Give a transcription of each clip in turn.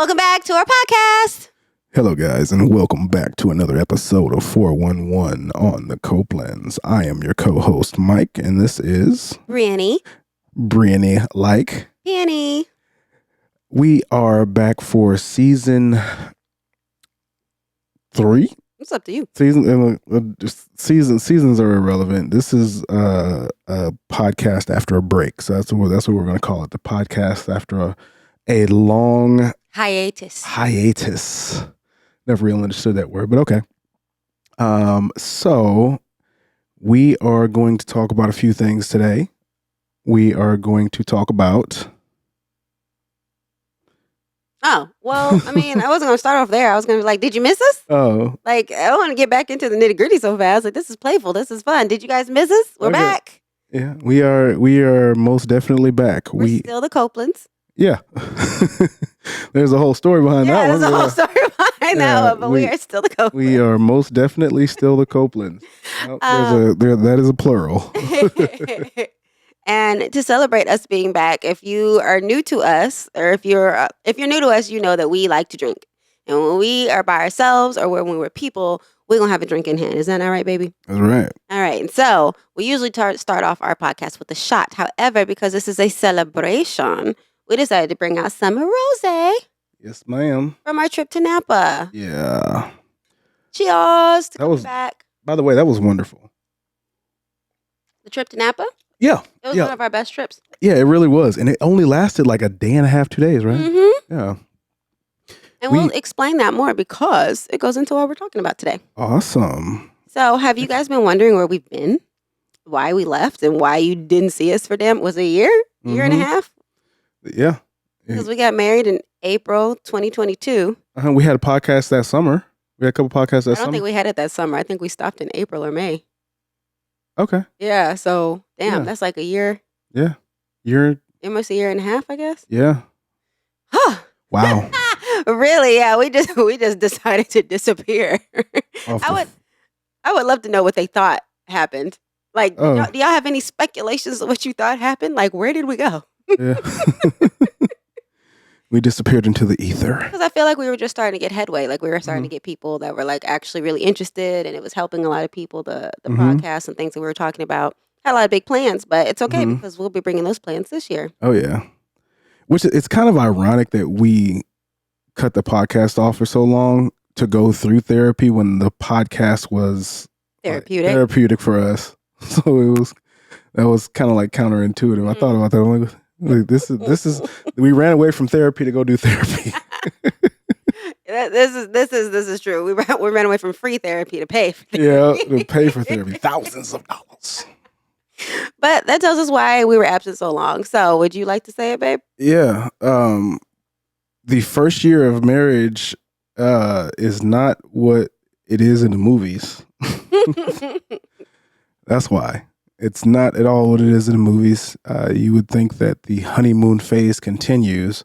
welcome back to our podcast. Hello, guys, and welcome back to another episode of 411 on the Copelands. I am your co-host, Mike, and this is... Brianny. Like. Penny. We are back for season 3. It's up to you. Seasons are irrelevant. This is a podcast after a break, so that's what we're going to call it. The podcast after a long hiatus. Never really understood that word, but okay. So we are going to talk about a few things today. We are going to talk about... Oh, well, I mean, I wasn't going to start off there. I was going to be like, did you miss us? Oh. Like, I don't want to get back into the nitty gritty so fast. Like, this is playful. This is fun. Did you guys miss us? We're back. Yeah, we are most definitely back. We're still the Copelands. Yeah. There's a whole story behind that one. There's a whole story behind that one, but we are still the Copelands. We are most definitely still the Copelands. That is a plural. And to celebrate us being back, if you are new to us, or if you're new to us, you know that we like to drink. And when we are by ourselves or when we're people, we're going to have a drink in hand. Is that not right, baby? That's right. All right. And so we usually start off our podcast with a shot. However, because this is a celebration, we decided to bring out some rosé. Yes, ma'am. From our trip to Napa. Yeah. Cheers to come back. By the way, that was wonderful. The trip to Napa? Yeah. It was one of our best trips. Yeah, it really was. And it only lasted like a day and a half, 2 days, right? Mm-hmm. Yeah. And we'll explain that more because it goes into what we're talking about today. Awesome. So have you guys been wondering where we've been? Why we left and why you didn't see us for was it a year? Year and a half? Yeah. Because we got married in April 2022. We had a podcast that summer. We had a couple podcasts that summer. I don't think we had it that summer. I think we stopped in April or May. Okay. Yeah, so that's like a year. Yeah. Almost a year and a half, I guess. Yeah. Wow. Really? Yeah, we just decided to disappear. I would love to know what they thought happened. Like, do y'all have any speculations of what you thought happened? Like, where did we go? Yeah. We disappeared into the ether. Because I feel like we were just starting to get headway. Like we were starting to get people that were like actually really interested, and it was helping a lot of people. The podcast and things that we were talking about had a lot of big plans, but it's okay because we'll be bringing those plans this year. Oh yeah, which it's kind of ironic that we cut the podcast off for so long to go through therapy when the podcast was therapeutic for us. So that was kind of like counterintuitive. I thought about that. I'm like, this is we ran away from therapy to go do therapy. This is true. We ran away from free therapy to pay for therapy. Yeah, to pay for therapy, thousands of dollars. But that tells us why we were absent so long. So would you like to say it, babe? Yeah. The first year of marriage is not what it is in the movies. That's why. It's not at all what it is in the movies. You would think that the honeymoon phase continues,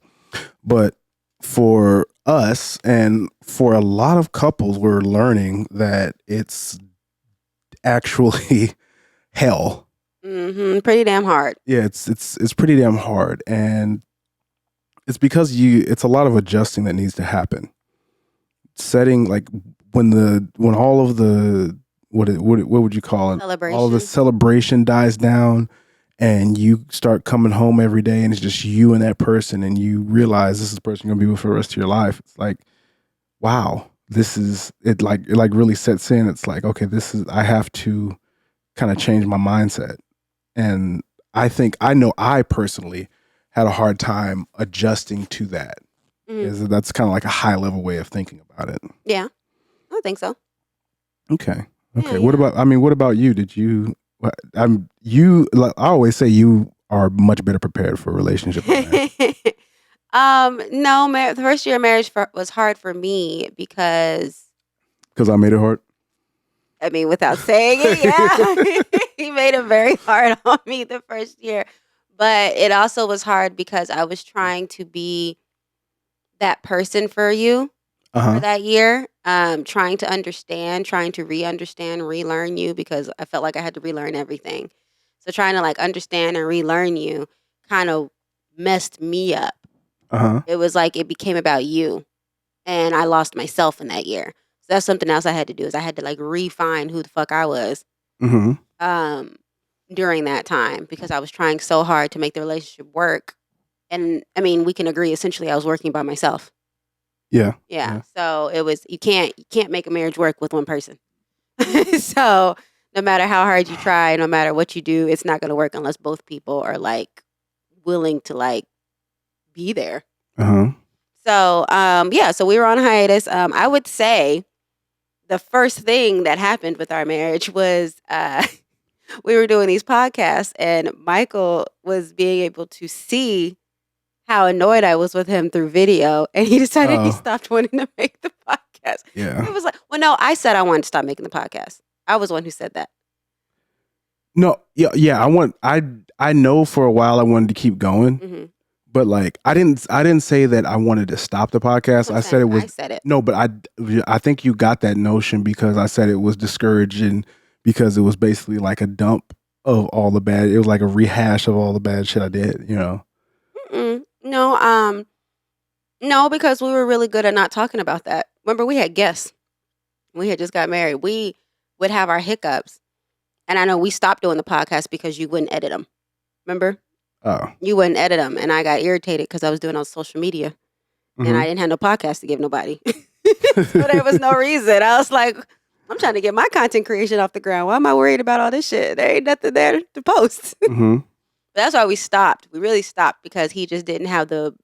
but for us and for a lot of couples, we're learning that it's actually hell. Mm-hmm. Pretty damn hard. Yeah, it's pretty damn hard, and it's because it's a lot of adjusting that needs to happen. Setting like when all of the what would you call it? Celebration. All the celebration dies down and you start coming home every day and it's just you and that person and you realize this is the person you're gonna be with for the rest of your life. It's like, wow, this is it like really sets in. It's like, okay, I have to kind of change my mindset. And I know I personally had a hard time adjusting to that. That's kind of like a high level way of thinking about it. Yeah, I think so. Okay. Yeah. What about you? I always say you are much better prepared for a relationship than that. No, the first year of marriage was hard for me because I made it hard. I mean, without saying it, yeah. He made it very hard on me the first year. But it also was hard because I was trying to be that person for you for that year. Trying to understand, trying to re-understand, relearn you, because I felt like I had to relearn everything. So trying to like understand and relearn you kind of messed me up. It was like it became about you, and I lost myself in that year. So that's something else I had to do is I had to like refine who the fuck I was during that time because I was trying so hard to make the relationship work. And I mean, we can agree essentially I was working by myself. Yeah. So it was you can't make a marriage work with one person. So no matter how hard you try, no matter what you do, it's not going to work unless both people are like willing to like be there. So so we were on hiatus. I would say the first thing that happened with our marriage was we were doing these podcasts and Michael was being able to see how annoyed I was with him through video, and he decided he stopped wanting to make the podcast. Yeah. It was like, well, no, I said I wanted to stop making the podcast. I was the one who said that. No, yeah. I know for a while I wanted to keep going, but like I didn't say that I wanted to stop the podcast. I said it. No, but I think you got that notion because I said it was discouraging because it was basically like a dump of all the bad. It was like a rehash of all the bad shit I did. You know. No, because we were really good at not talking about that. Remember, we had guests. We had just got married. We would have our hiccups. And I know we stopped doing the podcast because you wouldn't edit them. Remember? Oh. You wouldn't edit them. And I got irritated because I was doing it on social media. And I didn't have no podcast to give nobody. So there was no reason. I was like, I'm trying to get my content creation off the ground. Why am I worried about all this shit? There ain't nothing there to post. That's why we stopped. We really stopped because he just didn't have the.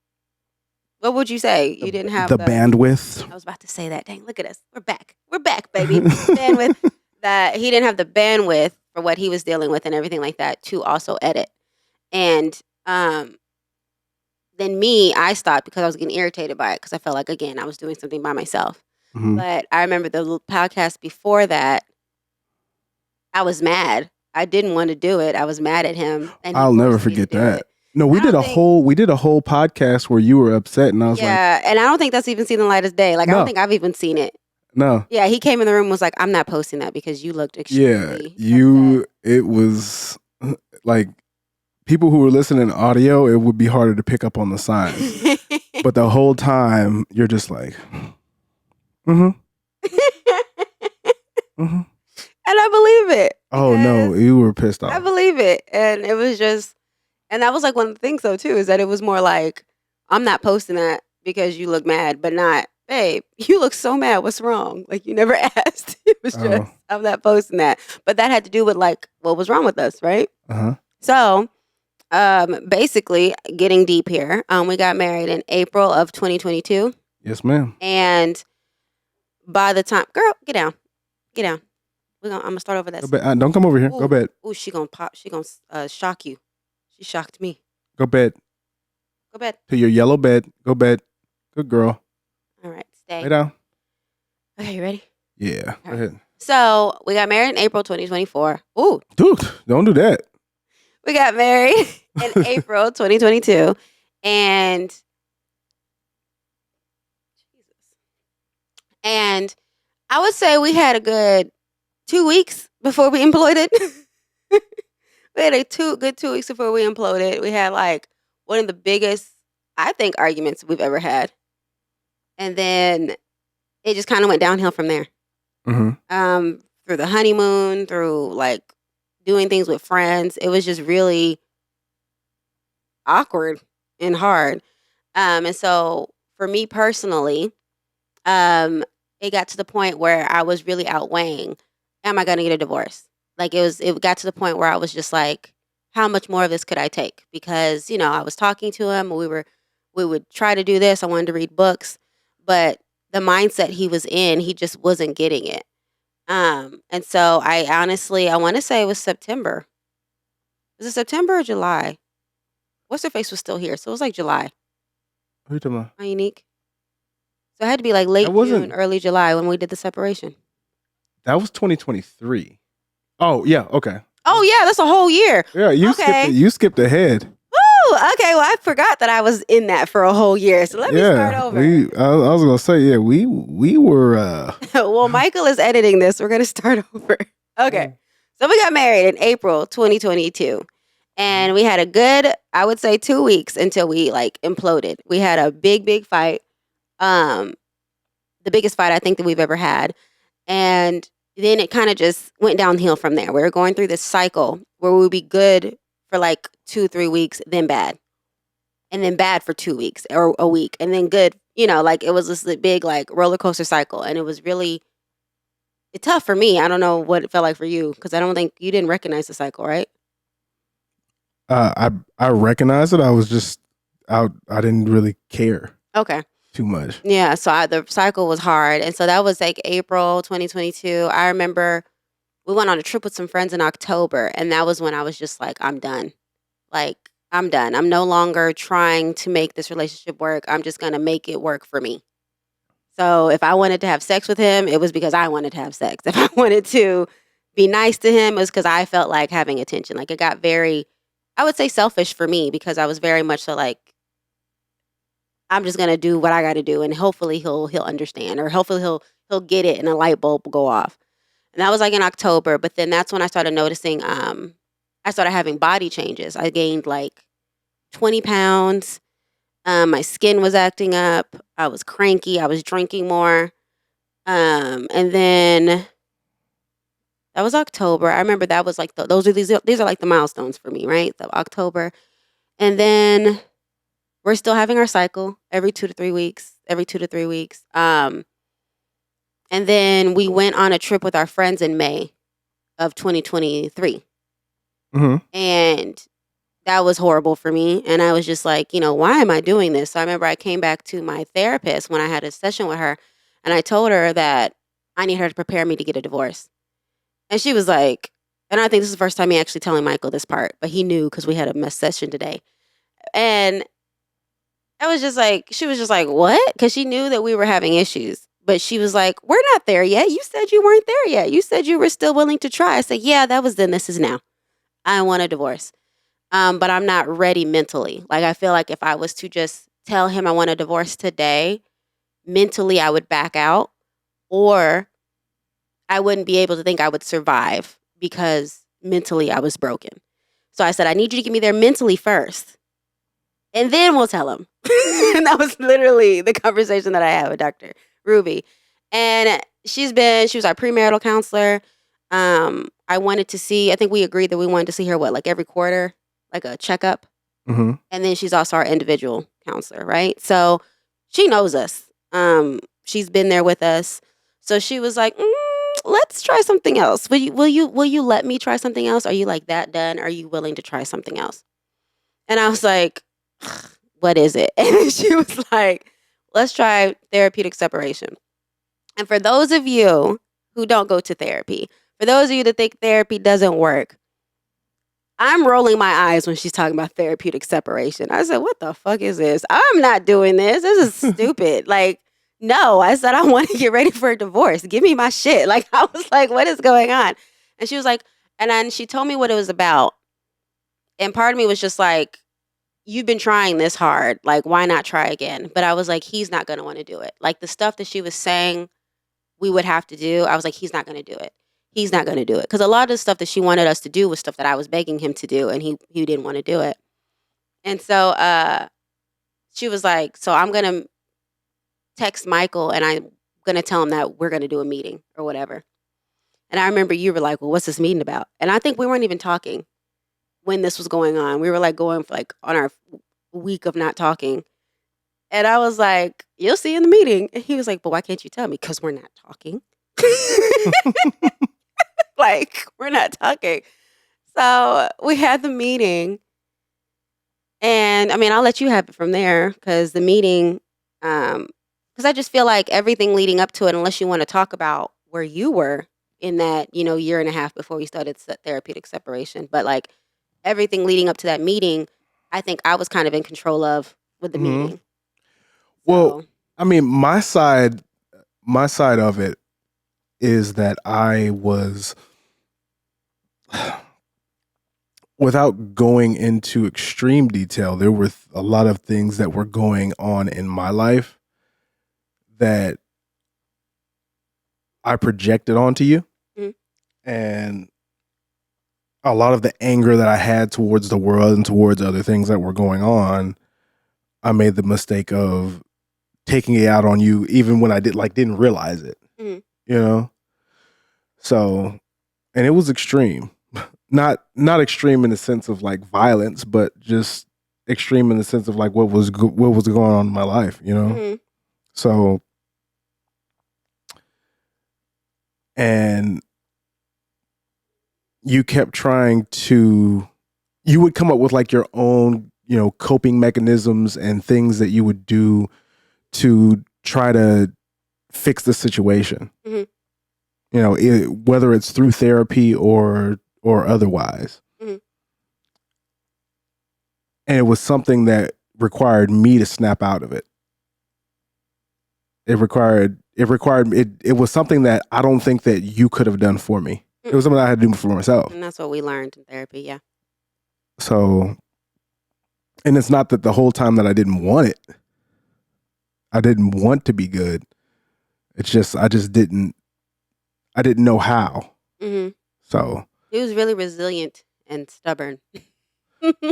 What would you say? You didn't have the bandwidth. I was about to say that. Dang, look at us. We're back. We're back, baby. Bandwidth. That he didn't have the bandwidth for what he was dealing with and everything like that to also edit. And then I stopped because I was getting irritated by it because I felt like, again, I was doing something by myself. But I remember the podcast before that, I was mad. I didn't want to do it. I was mad at him. And I'll never forget that. No, we did a whole podcast where you were upset and I was like, yeah, and I don't think that's even seen the light of day. Like, I don't think I've even seen it. No. Yeah, he came in the room and was like, I'm not posting that because you looked extremely upset. It was like people who were listening to audio, it would be harder to pick up on the signs. But the whole time you're just like, And I believe it. Oh no, you were pissed off. I believe it. And it was just, and that was like one of the things though too, is that it was more like, I'm not posting that because you look mad, but not, babe, you look so mad. What's wrong? Like you never asked. It was just, I'm not posting that. But that had to do with like what was wrong with us, right? So basically getting deep here, we got married in April of 2022. Yes, ma'am. And by the time, girl, get down. I'm gonna start over that. Go bed. Don't come over here. Ooh, go bed. Ooh, she gonna pop. She gonna shock you. She shocked me. Go bed. Go bed. To your yellow bed. Go bed. Good girl. All right, stay. Lay down. Okay, you ready? Yeah. Go ahead. So we got married in April 2024. Ooh, dude, don't do that. We got married in April 2022, and I would say we had a good 2 weeks before we imploded. We had a good 2 weeks before we imploded. We had like one of the biggest, I think, arguments we've ever had. And then it just kind of went downhill from there. Through the honeymoon, through like doing things with friends. It was just really awkward and hard. And so for me personally, it got to the point where I was really outweighing, am I going to get a divorce? Like it got to the point where I was just like, how much more of this could I take? Because, you know, I was talking to him, we would try to do this. I wanted to read books, but the mindset he was in, he just wasn't getting it. And so I honestly, I want to say it was September. Was it September or July? What's her face was still here. So it was like July. Who are you talking about? My Unique. So it had to be like late June, early July when we did the separation. That was 2023. Oh, yeah. Okay. Oh, yeah. That's a whole year. Yeah. You skipped ahead. Woo! Okay. Well, I forgot that I was in that for a whole year. So let me start over. I was going to say, yeah, we were. Well, Michael is editing this. We're going to start over. Okay. So we got married in April 2022. And we had a good, I would say 2 weeks until we like imploded. We had a big fight. Um, the biggest fight I think that we've ever had. And then it kind of just went downhill from there. We were going through this cycle where we would be good for like 2-3 weeks, then bad. And then bad for 2 weeks or a week. And then good. Like it was this big like roller coaster cycle. And it was really tough for me. I don't know what it felt like for you because I don't think you didn't recognize the cycle, right? I recognize it. I was just out. I didn't really care Okay. too much. Yeah. So the cycle was hard. And so that was like April 2022. I remember we went on a trip with some friends in October. And that was when I was just like, I'm done. Like, I'm done. I'm no longer trying to make this relationship work. I'm just going to make it work for me. So if I wanted to have sex with him, it was because I wanted to have sex. If I wanted to be nice to him, it was because I felt like having attention. Like it got very, I would say selfish for me because I was very much so like, I'm just gonna do what I got to do, and hopefully he'll understand, or hopefully he'll get it, and a light bulb will go off. And that was like in October. But then that's when I started noticing. I started having body changes. I gained like 20 pounds. My skin was acting up. I was cranky. I was drinking more. And then that was October. I remember that was like these are like the milestones for me, right? The October, and then we're still having our cycle every 2 to 3 weeks. Every 2 to 3 weeks. And then we went on a trip with our friends in May of 2023, Mm-hmm. and that was horrible for me. And I was just like, why am I doing this? So I remember I came back to my therapist when I had a session with her, and I told her that I need her to prepare me to get a divorce. And she was like, and I think this is the first time he actually telling Michael this part, but he knew because we had a mess session today. And I was just like, she was just like, what? Because she knew that we were having issues. But she was like, we're not there yet. You said you weren't there yet. You said you were still willing to try. I said, yeah, that was then. This is now. I want a divorce. But I'm not ready mentally. Like, I feel like if I was to just tell him I want a divorce today, mentally I would back out, or I wouldn't be able to think I would survive because mentally I was broken. So I said, I need you to get me there mentally first, and then we'll tell him. And that was literally the conversation that I had with Dr. Ruby. And she was our premarital counselor. I wanted to see, I think we agreed that we wanted to see her, like every quarter, like a checkup. Mm-hmm. And then she's also our individual counselor, right? So she knows us. She's been there with us. So she was like, let's try something else. Will you let me try something else? Are you like that done? Are you willing to try something else? And I was like, what is it? And she was like, let's try therapeutic separation. And for those of you who don't go to therapy, for those of you that think therapy doesn't work, I'm rolling my eyes when she's talking about therapeutic separation. I said, what the fuck is this? I'm not doing this. This is stupid. Like, no, I said, I want to get ready for a divorce. Give me my shit. Like, I was like, what is going on? And she was like, and then she told me what it was about. And part of me was just like, you've been trying this hard. Like, why not try again? But I was like, he's not going to want to do it. Like, the stuff that she was saying we would have to do, I was like, he's not going to do it. He's not going to do it. Because a lot of the stuff that she wanted us to do was stuff that I was begging him to do, and he didn't want to do it. And so she was like, so I'm going to text Michael, and I'm going to tell him that we're going to do a meeting or whatever. And I remember you were like, well, what's this meeting about? And I think we weren't even talking when this was going on. We were like going for like on our week of not talking. And I was like, you'll see in the meeting. And he was like, but why can't you tell me? Because we're not talking. Like, we're not talking. So we had the meeting. And I mean, I'll let you have it from there because the meeting, because I just feel like everything leading up to it, unless you want to talk about where you were in that, year and a half before we started therapeutic separation. But like everything leading up to that meeting, I think I was kind of in control of with the meeting. Well, I mean, my side of it is that I was, without going into extreme detail, there were a lot of things that were going on in my life that I projected onto you. Mhm. And a lot of the anger that I had towards the world and towards other things that were going on, I made the mistake of taking it out on you, even when I didn't realize it. Mhm. You know, so and it was extreme, not extreme in the sense of like violence, but just extreme in the sense of like what was going on in my life. You know, Mhm. so and you kept trying to, you would come up with like your own, you know, coping mechanisms and things that you would do to try to fix the situation. Mhm. You know, whether it's through therapy or otherwise. Mhm. And it was something that required me to snap out of it. It was something that I don't think that you could have done for me. It was something I had to do for myself. And that's what we learned in therapy. Yeah. So, and it's not that the whole time that I didn't want it. I didn't want to be good. It's just I didn't know how. Mm-hmm. So he was really resilient and stubborn.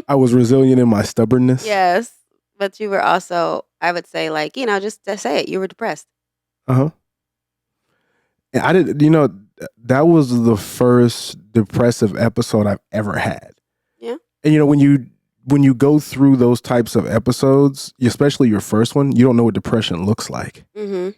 I was resilient in my stubbornness. Yes, but you were also, I would say, like, just to say it, you were depressed. And I didn't, that was the first depressive episode I've ever had. Yeah. And when you go through those types of episodes, especially your first one, you don't know what depression looks like. Mm-hmm.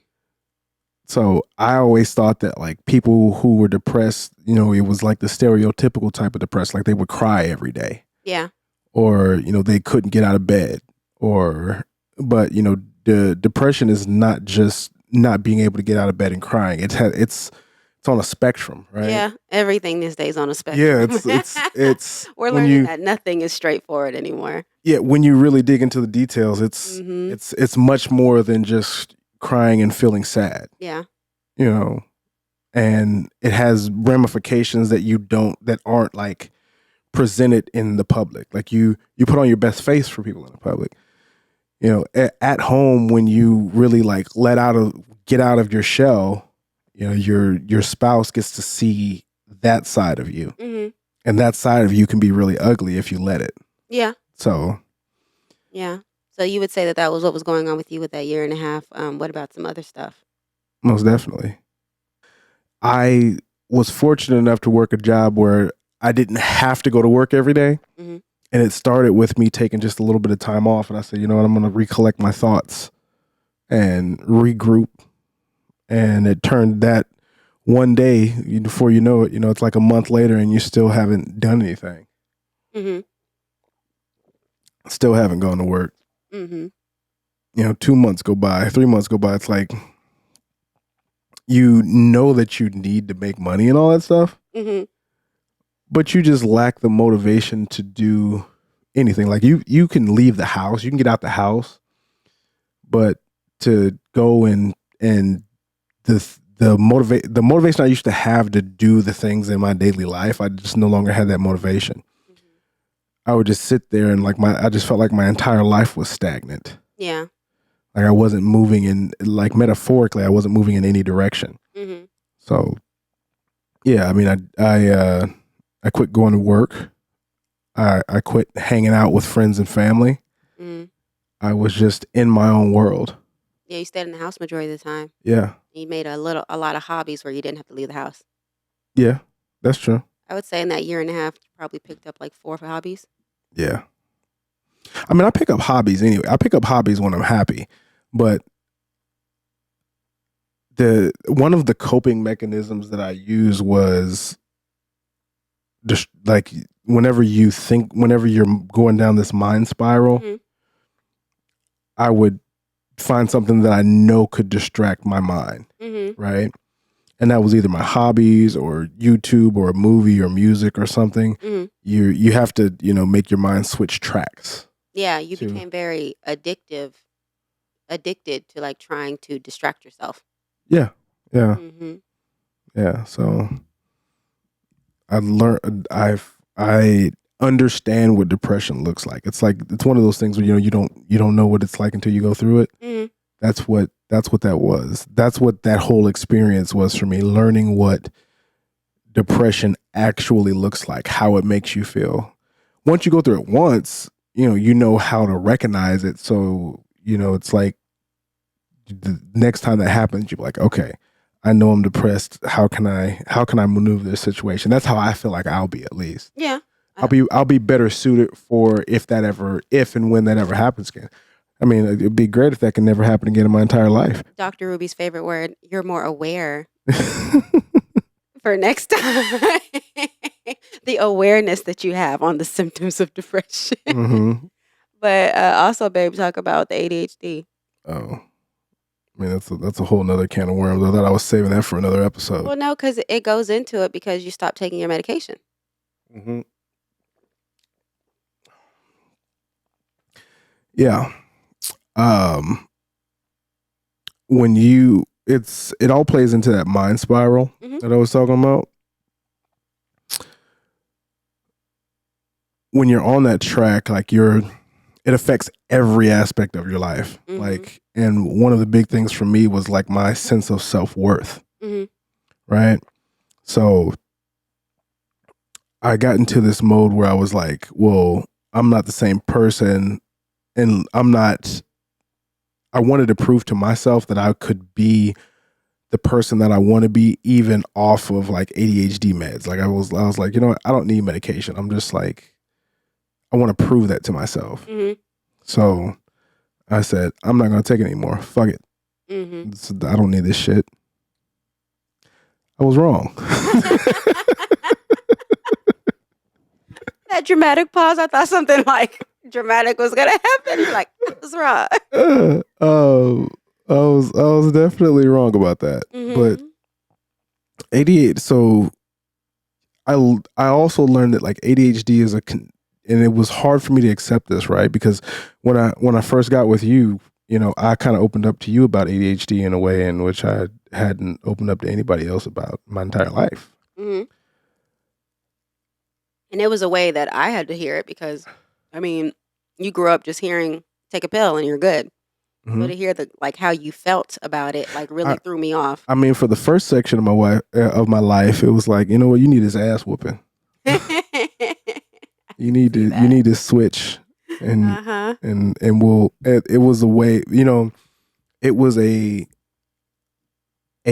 So I always thought that like people who were depressed, it was like the stereotypical type of depressed, like they would cry every day. Yeah. Or, they couldn't get out of bed but the depression is not just not being able to get out of bed and crying. It's on a spectrum, right? Yeah. Everything these days on a spectrum. Yeah, it's we're learning that nothing is straightforward anymore. Yeah, when you really dig into the details, Mm-hmm. it's much more than just crying and feeling sad. Yeah. And it has ramifications that aren't like presented in the public. Like you put on your best face for people in the public. At home, when you really like get out of your shell, your spouse gets to see that side of you. Mm-hmm. And that side of you can be really ugly if you let it. Yeah. So. Yeah. So you would say that was what was going on with you with that year and a half. What about some other stuff? Most definitely. I was fortunate enough to work a job where I didn't have to go to work every day. Mm-hmm. And it started with me taking just a little bit of time off. And I said, you know what, I'm going to recollect my thoughts and regroup. And it turned that one day, before you know it, it's like a month later and you still haven't done anything. Mm-hmm. Still haven't gone to work. Mm-hmm. 2 months go by, 3 months go by. It's like, you know that you need to make money and all that stuff. Mm-hmm. But you just lack the motivation to do anything. Like you can leave the house, you can get out the house, but to go and the motivation I used to have to do the things in my daily life, I just no longer had that motivation. Mm-hmm. I would just sit there and I just felt like my entire life was stagnant. Yeah. Like I wasn't moving in, like metaphorically, I wasn't moving in any direction. Mm-hmm. So, yeah, I mean, I quit going to work. I quit hanging out with friends and family. Mm-hmm. I was just in my own world. Yeah, you stayed in the house majority of the time. Yeah. You made a lot of hobbies where you didn't have to leave the house. Yeah, that's true. I would say in that year and a half, you probably picked up like 4 hobbies. Yeah. I mean, I pick up hobbies anyway. I pick up hobbies when I'm happy, but one of the coping mechanisms that I use was just like whenever you're going down this mind spiral, mm-hmm. I would find something that I know could distract my mind, mm-hmm. right? And that was either my hobbies or YouTube or a movie or music or something. Mm-hmm. You have to, make your mind switch tracks. Yeah, you became very addicted to like trying to distract yourself. Yeah. Yeah. Mm-hmm. Yeah. So I learned, I understand what depression looks like. It's one of those things where, you don't know what it's like until you go through it. Mm-hmm. That's what that was. That's what that whole experience was for me, learning what depression actually looks like, how it makes you feel. Once you go through it once, you know how to recognize it. So, it's like the next time that happens, you're like, okay, I know I'm depressed. How can I maneuver this situation? That's how I feel like I'll be, at least. Yeah. I'll be better suited for if and when that ever happens again. I mean, it'd be great if that can never happen again in my entire life. Dr. Ruby's favorite word, you're more aware for next time. The awareness that you have on the symptoms of depression. Mm-hmm. But also, babe, talk about the ADHD. Oh, I mean, that's a whole nother can of worms. I thought I was saving that for another episode. Well, no, because it goes into it because you stop taking your medication. Mm-hmm. Yeah. When it all plays into that mind spiral that I was talking about. When you're on that track, like it affects every aspect of your life. Mm-hmm. Like, and one of the big things for me was like my sense of self-worth. Mm-hmm. Right. So I got into this mode where I was like, well, I'm not the same person, and I wanted to prove to myself that I could be the person that I want to be, even off of like ADHD meds. Like I was like, what? I don't need medication. I'm just like, I want to prove that to myself. Mm-hmm. So I said, I'm not going to take it anymore. Fuck it. Mm-hmm. I don't need this shit. I was wrong. That dramatic pause, I thought something like dramatic was going to happen. You're like, I was wrong. I was definitely wrong about that. Mm-hmm. But ADHD, so I also learned that like ADHD is and it was hard for me to accept this, right? Because when I first got with you, I kind of opened up to you about ADHD in a way in which I hadn't opened up to anybody else about my entire life. Mm-hmm. And it was a way that I had to hear it because, I mean, you grew up just hearing take a pill and you're good. Mm-hmm. So to hear how you felt about it, really threw me off. I mean, for the first section of my life, it was like, you know what, you need this ass whooping. You need to switch, and it was a way, it was a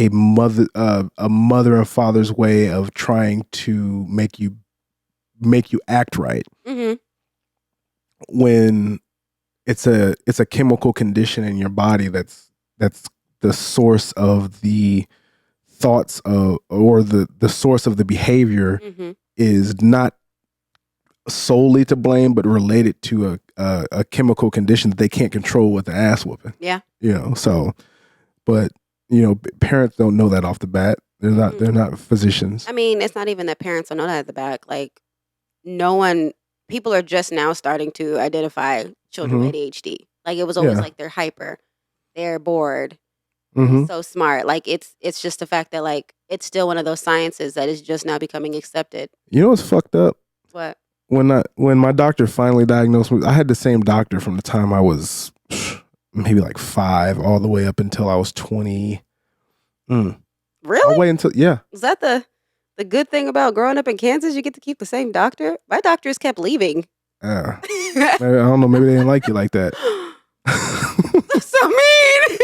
mother and father's way of trying to make you act right. Mm-hmm. When it's a chemical condition in your body that's the source of the thoughts of, or the source of the behavior, is not solely to blame, but related to a chemical condition that they can't control with the ass whooping. Yeah. So, but parents don't know that off the bat. They're not physicians. I mean, it's not even that parents don't know that at the back. Like, people are just now starting to identify children with ADHD. Like, it was always like they're hyper, they're bored, so smart. Like, it's just the fact that like it's still one of those sciences that is just now becoming accepted. You know what's fucked up? What? When my doctor finally diagnosed me, I had the same doctor from the time I was maybe like 5 all the way up until I was 20. Really? All the way until, yeah. Is that the good thing about growing up in Kansas? You get to keep the same doctor? My doctors kept leaving. I don't know. Maybe they didn't like you like that. That's so mean.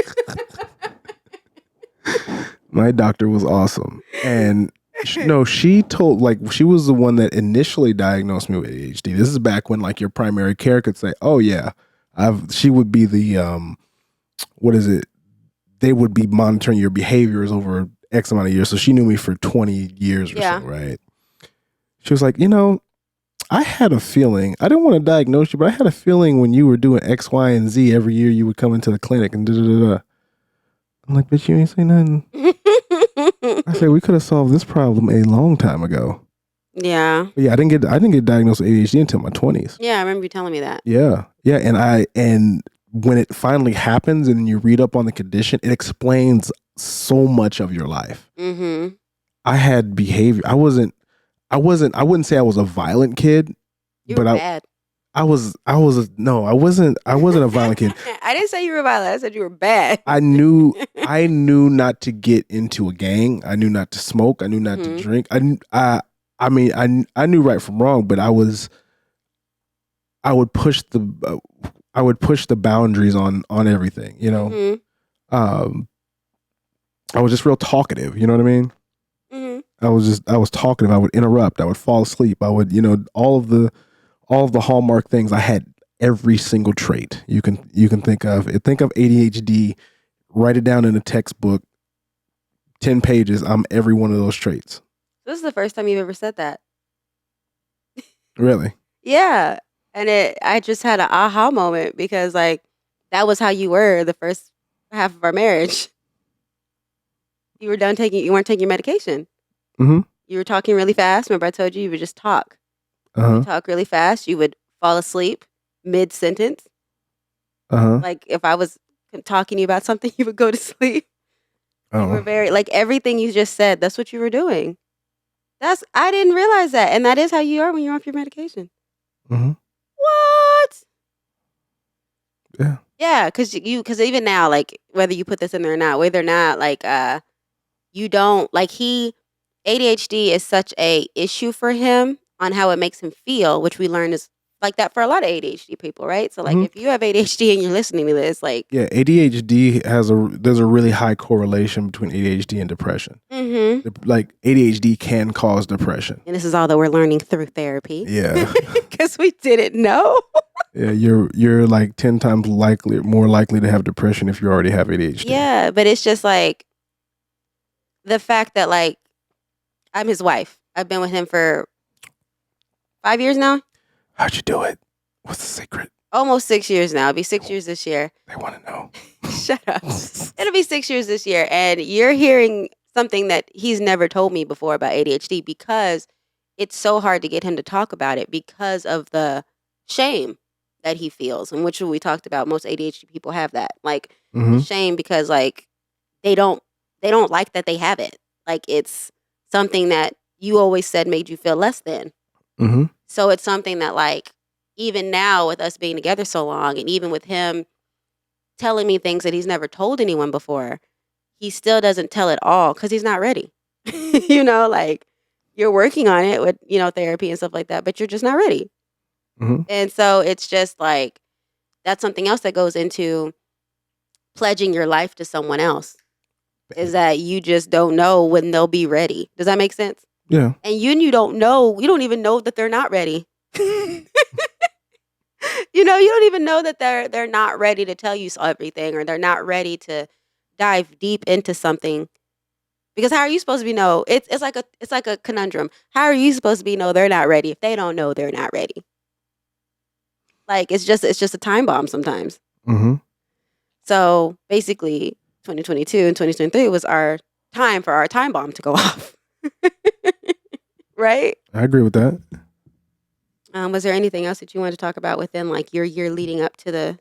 My doctor was awesome. And she was the one that initially diagnosed me with ADHD. This is back when like your primary care could say, oh yeah, she would be the, what is it? They would be monitoring your behaviors over X amount of years. So she knew me for 20 years or so, right? She was like, I had a feeling, I didn't want to diagnose you, but I had a feeling when you were doing X, Y, and Z every year you would come into the clinic and da-da-da-da. I'm like, bitch, you ain't say nothing. I said, we could have solved this problem a long time ago. Yeah. But yeah, I didn't get diagnosed with ADHD until my 20s. Yeah, I remember you telling me that. Yeah. Yeah, and when it finally happens and you read up on the condition, it explains so much of your life. Mm-hmm. I had behavior. I wouldn't say I was a violent kid. You were bad. no, I wasn't a violent kid. I didn't say you were violent. I said you were bad. I knew not to get into a gang. I knew not to smoke. I knew not to Mhm. drink. I mean, I knew right from wrong, but I would push I would push the boundaries on everything. You know, Mhm. um, I was just real talkative. You know what I mean? Mhm. I was talkative. I would interrupt. I would fall asleep. I would, all of the hallmark things. I had every single trait you can think of. Think of ADHD. Write it down in a textbook. 10 pages. I'm every one of those traits. This is the first time you've ever said that. Really? Yeah. And I just had an aha moment because like that was how you were the first half of our marriage. You weren't taking your medication. Mm-hmm. You were talking really fast. Remember I told you would just talk. You Uh-huh. talk really fast, you would fall asleep mid sentence. Uh-huh. Like if I was talking to you about something, you would go to sleep. You were Oh. very like everything you just said, that's what you were doing. I didn't realize that. And that is how you are when you're off your medication. Mm-hmm. What? Yeah. Yeah, because even now, like whether you put this in there or not, whether or not like you don't like he ADHD is such a issue for him on how it makes him feel, which we learn is like that for a lot of ADHD people, right? So like Mm-hmm. if you have ADHD and you're listening to this, like Yeah. ADHD there's a really high correlation between ADHD and depression. mm-hmm. Like ADHD can cause depression. And this is all that we're learning through therapy. Yeah. Because we didn't know. Yeah, you're like 10 times more likely to have depression if you already have ADHD. Yeah, but it's just like the fact that like I'm his wife. I've been with him for 5 years now. How'd you do it? What's the secret? Almost 6 years now. It'll be 6 years this year. They want to know. Shut up. It'll be 6 years this year. And you're hearing something that he's never told me before about ADHD because it's so hard to get him to talk about it because of the shame that he feels, and which we talked about. Most ADHD people have that. Like the Mm-hmm. shame because like they don't they don't like that they have it. Like it's something that you always said made you feel less than. Mm-hmm. So it's something that like even now with us being together so long and even with him telling me things that he's never told anyone before, he still doesn't tell it all because he's not ready. Like you're working on it with, therapy and stuff like that, but you're just not ready. Mm-hmm. And so it's just like that's something else that goes into pledging your life to someone else is that you just don't know when they'll be ready. Does that make sense? Yeah. And you don't even know that they're not ready. You don't even know that they're not ready to tell you everything or they're not ready to dive deep into something. Because how are you supposed to be know? It's like a conundrum. How are you supposed to be know they're not ready if they don't know they're not ready? Like it's just a time bomb sometimes. Mm-hmm. So basically 2022 and 2023 was our time for our time bomb to go off. Right? I agree with that. Was there anything else that you wanted to talk about within like your year leading up to the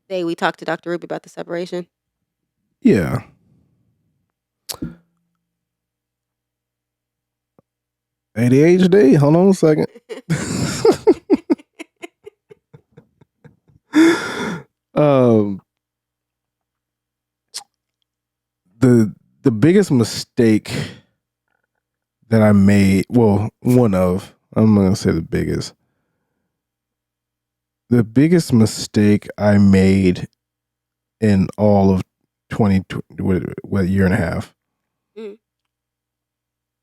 day we talked to Dr. Ruby about the separation? Yeah. ADHD. Hold on a second. um, the biggest mistake that I made, well, I'm gonna say the biggest. The biggest mistake I made in all of 2020, what year and a half, Mm.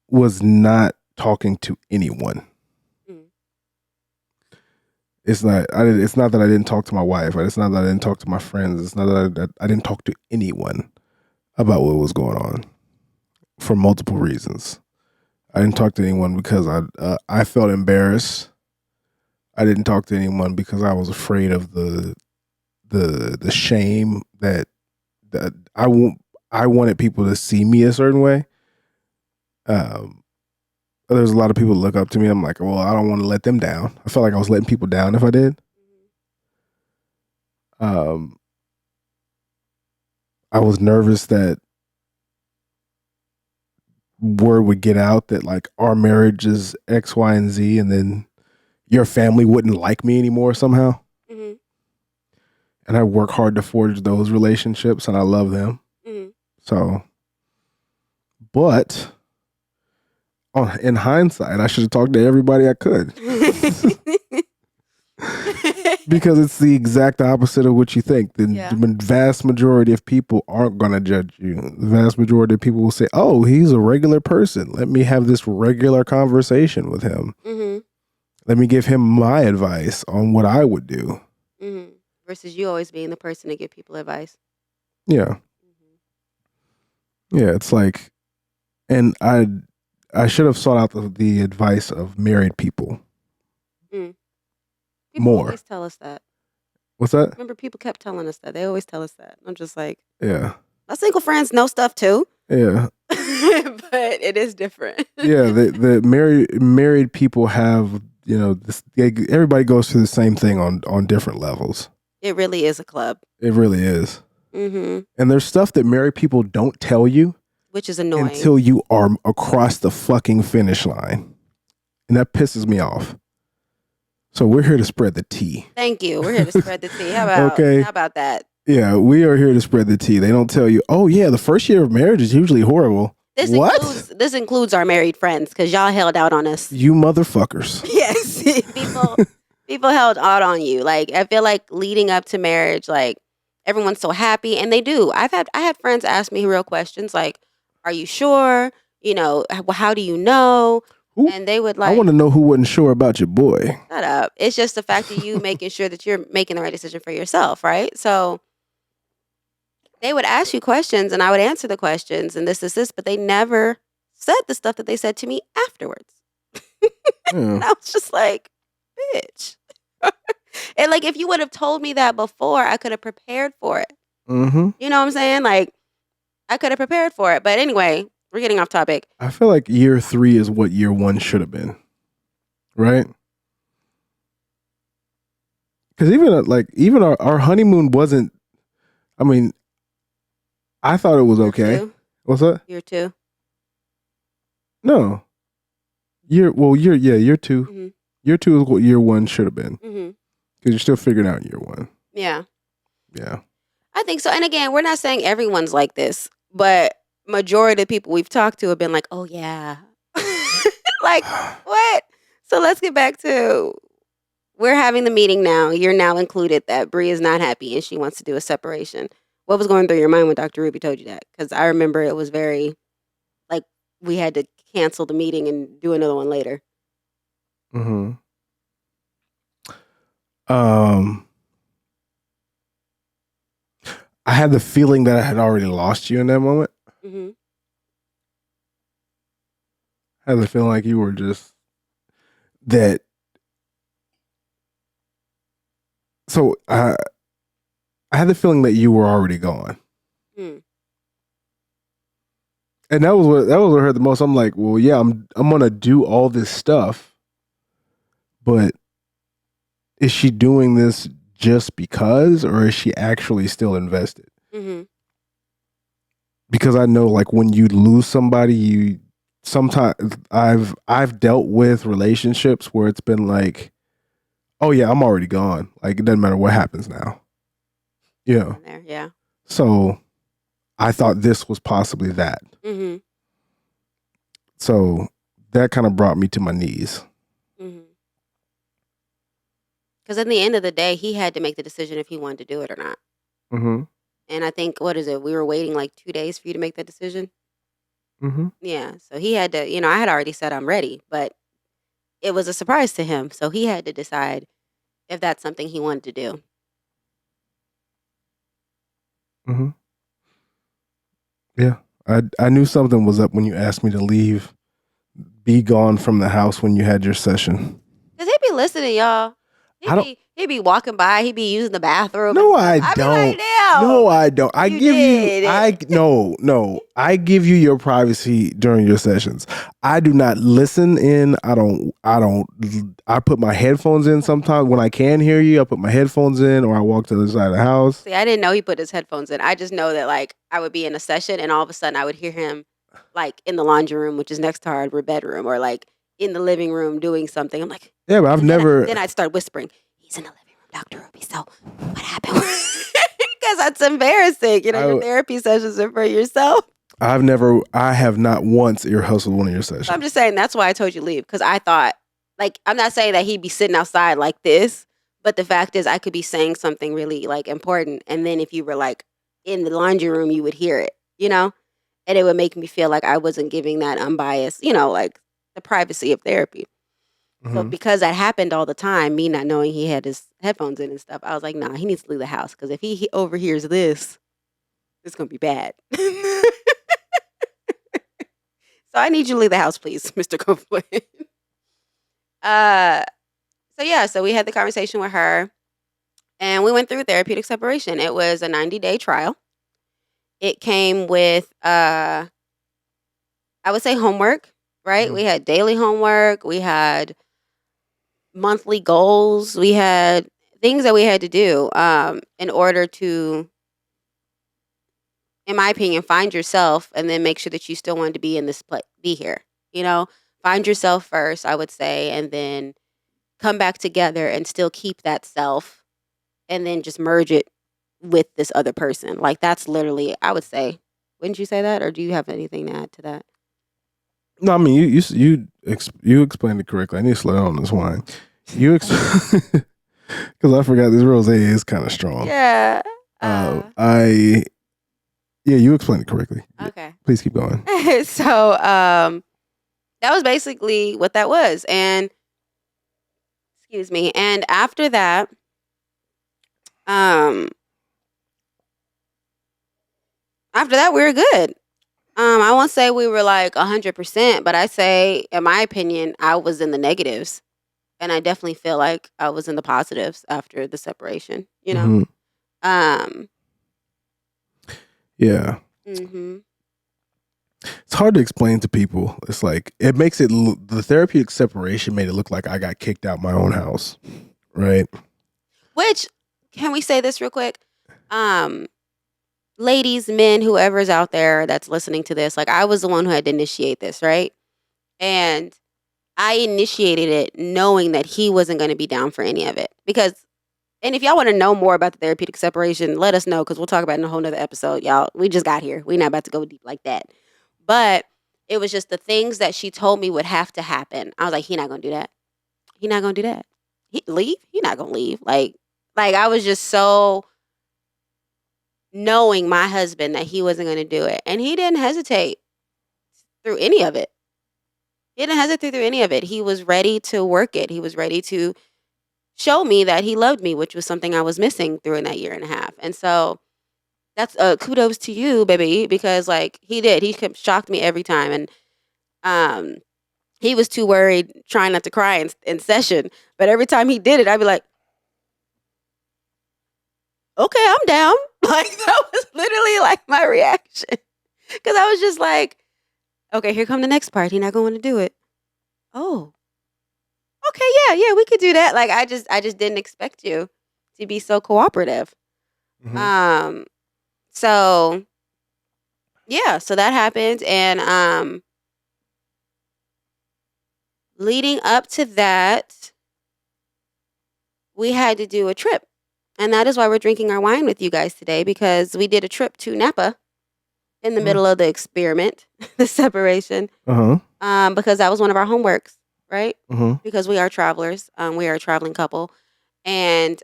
was not talking to anyone. Mm. It's not that I didn't talk to my wife. It's not that I didn't talk to my friends. It's not that I didn't talk to anyone about what was going on for multiple reasons. I didn't talk to anyone because I felt embarrassed. I didn't talk to anyone because I was afraid of the shame that I wanted people to see me a certain way. There's a lot of people that look up to me. I'm like, well, I don't want to let them down. I felt like I was letting people down if I did. I was nervous that word would get out that like our marriage is X, Y, and Z, and then your family wouldn't like me anymore somehow. Mm-hmm. And I work hard to forge those relationships, and I love them. Mm-hmm. So, but in hindsight, I should have talked to everybody I could. Because it's the exact opposite of what you think. The vast majority of people aren't going to judge you. The vast majority of people will say, oh, he's a regular person. Let me have this regular conversation with him. Mm-hmm. Let me give him my advice on what I would do. Mm-hmm. Versus you always being the person to give people advice. Yeah. Yeah, it's like, and I should have sought out the advice of married people. People more. Always tell us that. What's that? Remember, people kept telling us that. They always tell us that. I'm just like, yeah. My single friends know stuff too. Yeah. But it is different. Yeah, the married people have, everybody goes through the same thing on different levels. It really is a club. It really is. Mm-hmm. And there's stuff that married people don't tell you, which is annoying, until you are across the fucking finish line, and that pisses me off. So we're here to spread the tea. Thank you. We're here to spread the tea. How about that? Yeah, we are here to spread the tea. They don't tell you, oh yeah, the first year of marriage is usually horrible. This includes our married friends, because y'all held out on us. You motherfuckers. Yes. people held out on you. Like, I feel like leading up to marriage, like, everyone's so happy, and they do. I had friends ask me real questions like, are you sure? How do you know? And they would like, I want to know who wasn't sure about your boy. Shut up. It's just the fact of you making sure that you're making the right decision for yourself, right? So they would ask you questions, and I would answer the questions, and this, but they never said the stuff that they said to me afterwards. And I was just like, bitch. And like, if you would have told me that before, I could have prepared for it. Mm-hmm. You know what I'm saying? Like, I could have prepared for it. But anyway, we're getting off topic. I feel like year 3 is what year 1 should have been. Right? Because even our honeymoon wasn't, I mean, I thought it was okay. Year 2? What's that? Year 2? No. Year 2. Mm-hmm. Year 2 is what year 1 should have been. Mm-hmm. Because you're still figuring out year 1. Yeah. Yeah. I think so. And again, we're not saying everyone's like this, but majority of the people we've talked to have been like, oh yeah. Like, what? So let's get back to, we're having the meeting now. You're now included that Bree is not happy and she wants to do a separation. What was going through your mind when Dr. Ruby told you that? Because I remember it was very, like, we had to cancel the meeting and do another one later. Mm-hmm. I had the feeling that I had already lost you in that moment. Mm-hmm. I had the feeling like you were just that. So I had the feeling that you were already gone. Mm. And that was what hurt the most. I'm like, well, yeah, I'm gonna do all this stuff, but is she doing this just because, or is she actually still invested? Mm-hmm. Because I know, like, when you lose somebody, sometimes I've dealt with relationships where it's been like, oh yeah, I'm already gone. Like, it doesn't matter what happens now. Yeah. So I thought this was possibly that. Mm-hmm. So that kind of brought me to my knees. Mm-hmm. Because at the end of the day, he had to make the decision if he wanted to do it or not. Mm-hmm. And I think, what is it? We were waiting like 2 days for you to make that decision. Mm-hmm. Yeah. So he had to, I had already said I'm ready, but it was a surprise to him. So he had to decide if that's something he wanted to do. Mm-hmm. Yeah. I knew something was up when you asked me to leave, be gone from the house when you had your session. Because he'd be listening, y'all. He'd be walking by. He'd be using the bathroom. No, I don't. Like, no, I don't. I give you your privacy during your sessions. I do not listen in. I put my headphones in sometimes when I can hear you. I put my headphones in, or I walk to the side of the house. See, I didn't know he put his headphones in. I just know that, like, I would be in a session and all of a sudden I would hear him, like, in the laundry room, which is next to our bedroom, or like in the living room doing something. I'm like, Yeah, but I've never. Then I'd start whispering, he's in the living room, Dr. Ruby. So what happened? Because that's embarrassing. You know, your therapy sessions are for yourself. I have not once ear hustled one of your sessions. So I'm just saying that's why I told you leave. Because I thought, like, I'm not saying that he'd be sitting outside like this, but the fact is I could be saying something really like important. And then if you were like in the laundry room, you would hear it, you know? And it would make me feel like I wasn't giving that unbiased, you know, like the privacy of therapy. So because that happened all the time, me not knowing he had his headphones in and stuff, I was like, nah, he needs to leave the house. Because if he overhears this, it's going to be bad. So I need you to leave the house, please, Mr. Copeland. So we had the conversation with her. And we went through therapeutic separation. It was a 90-day trial. It came with, I would say, homework, right? We had daily homework. We had monthly goals. We had things that we had to do in order to, in my opinion, find yourself and then make sure that you still wanted to be in this place, be here. You know, find yourself first, I would say, and then come back together and still keep that self and then just merge it with this other person. Like that's literally, I would say. Wouldn't you say that, or do you have anything to add to that? No, I mean you explained it correctly. I need to slow down on this wine. Because I forgot this rosé is kind of strong. Yeah. You explained it correctly. Okay. Please keep going. So that was basically what that was, and excuse me. And after that, we were good. I won't say we were like 100%, but I say, in my opinion, I was in the negatives. And I definitely feel like I was in the positives after the separation, you know? Yeah. It's hard to explain to people. It's like, it makes it, the therapeutic separation made it look like I got kicked out my own house. Right. Which, can we say this real quick? Ladies, men, whoever's out there that's listening to this, like I was the one who had to initiate this, right? And I initiated it knowing that he wasn't going to be down for any of it. Because, and if y'all want to know more about the therapeutic separation, let us know because we'll talk about it in a whole nother episode, y'all. We just got here. We're not about to go deep like that. But it was just the things that she told me would have to happen. I was like, he not going to do that. He not going to do that. He leave? He not going to leave. Like I was just so knowing my husband that he wasn't going to do it. And he didn't hesitate through any of it. He didn't hesitate through any of it. He was ready to work it. He was ready to show me that he loved me, which was something I was missing during that year and a half. And so that's kudos to you, baby, because like he did. He shocked me every time. And he was too worried trying not to cry in session. But every time he did it, I'd be like, okay, I'm down. Like that was literally like my reaction. Because I was just like, okay, here come the next part. He's not going to want to do it. Oh, okay, yeah, we could do that. Like I just didn't expect you to be so cooperative. So yeah, so that happened, and leading up to that, we had to do a trip. And that is why we're drinking our wine with you guys today, because we did a trip to Napa in the middle of the experiment, the separation, because that was one of our homeworks, right? Because we are travelers. We are a traveling couple. And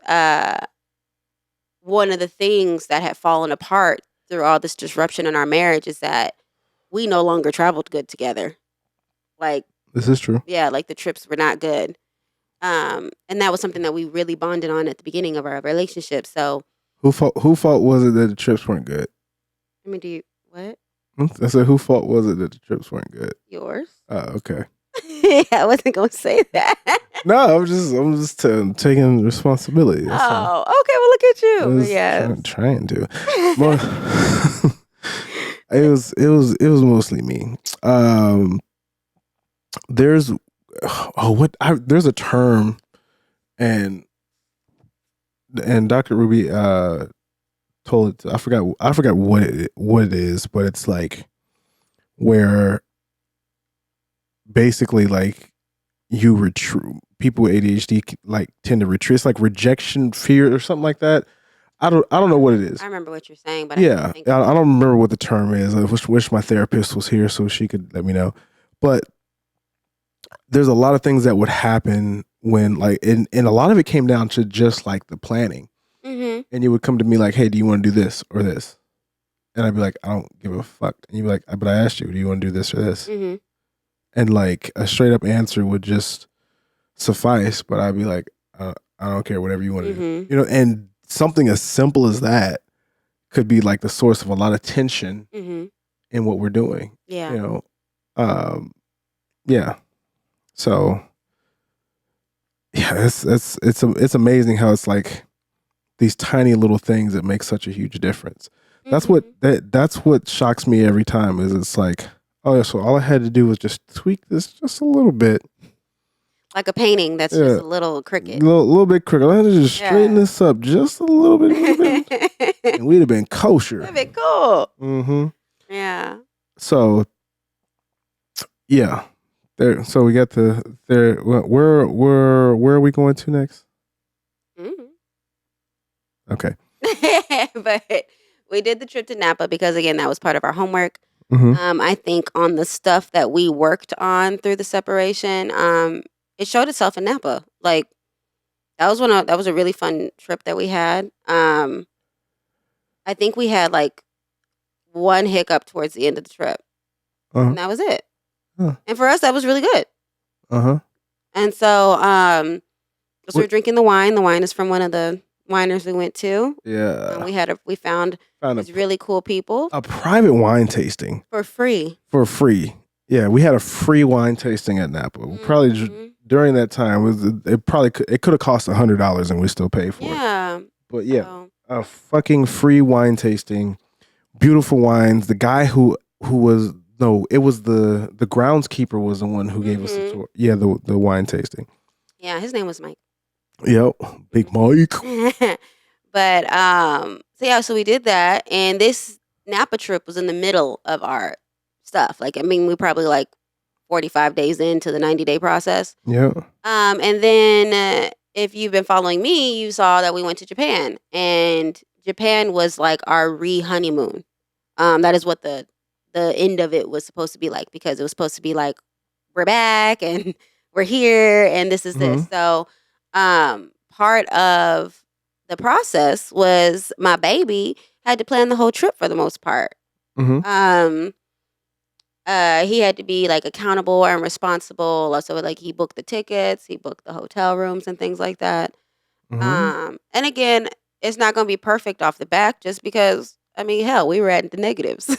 one of the things that had fallen apart through all this disruption in our marriage is that we no longer traveled good together. Like, this is true. Yeah, like the trips were not good. And that was something that we really bonded on at the beginning of our relationship. So who fault was it that the trips weren't good? I mean, do you what? I said, who fault was it that the trips weren't good? Yours. Oh, okay. Yeah, I wasn't gonna say that. No, I'm just taking responsibility. Okay. Well, look at you. Yeah, trying to. It was mostly me. There's a term, and Dr. Ruby told it. I forgot what it is, but it's like where basically like you retreat. People with ADHD like tend to retreat. It's like rejection fear or something like that. I don't know what it is. I remember what you're saying, but I Yeah, can't think I of it. don't remember what the term is. I wish my therapist was here so she could let me know. But there's a lot of things that would happen when like and a lot of it came down to just like the planning. Mm-hmm. And you would come to me like, hey, do you want to do this or this? And I'd be like, I don't give a fuck. And you'd be like, but I asked you, do you want to do this or this? Mm-hmm. And like a straight up answer would just suffice. But I'd be like, I don't care, whatever you want to do. Mm-hmm. And something as simple as that could be like the source of a lot of tension Mm-hmm. in what we're doing. Yeah. Um, yeah. So yeah, it's amazing how it's like these tiny little things that make such a huge difference. That's what shocks me every time is it's like, oh yeah, so all I had to do was just tweak this just a little bit. Like a painting that's just a little crooked. Little bit crooked. I had to just straighten this up just a little bit. And we'd have been kosher. That'd be cool. Mm-hmm. Yeah. So yeah. There so we got where are we going to next? Mm-hmm. Okay. But we did the trip to Napa because, again, that was part of our homework. Mm-hmm. I think on the stuff that we worked on through the separation, it showed itself in Napa. Like that was a really fun trip that we had. I think we had like one hiccup towards the end of the trip, and that was it. And for us, that was really good. And so, we were drinking the wine. The wine is from one of the winers we went to. Yeah. We found these really cool people. A private wine tasting. For free. Yeah, we had a free wine tasting at Napa. Mm-hmm. Probably during that time, it could have cost $100 and we still paid for it. Yeah. But yeah, a fucking free wine tasting. Beautiful wines. The guy who was, no, it was the groundskeeper was the one who gave us the tour. Yeah, the wine tasting. Yeah, his name was Mike. Yep, Big Mike. But so we did that, and this Napa trip was in the middle of our stuff. Like, I mean, we probably like 45 days into the 90-day process. Yeah. And then if you've been following me, you saw that we went to Japan, and Japan was like our honeymoon. That is what the end of it was supposed to be like, because it was supposed to be like, we're back and we're here and this is this. So part of the process was my baby had to plan the whole trip for the most part. He had to be like accountable and responsible. So like he booked the tickets, he booked the hotel rooms and things like that. And again, it's not going to be perfect off the back just because, I mean, hell, we were at the negatives.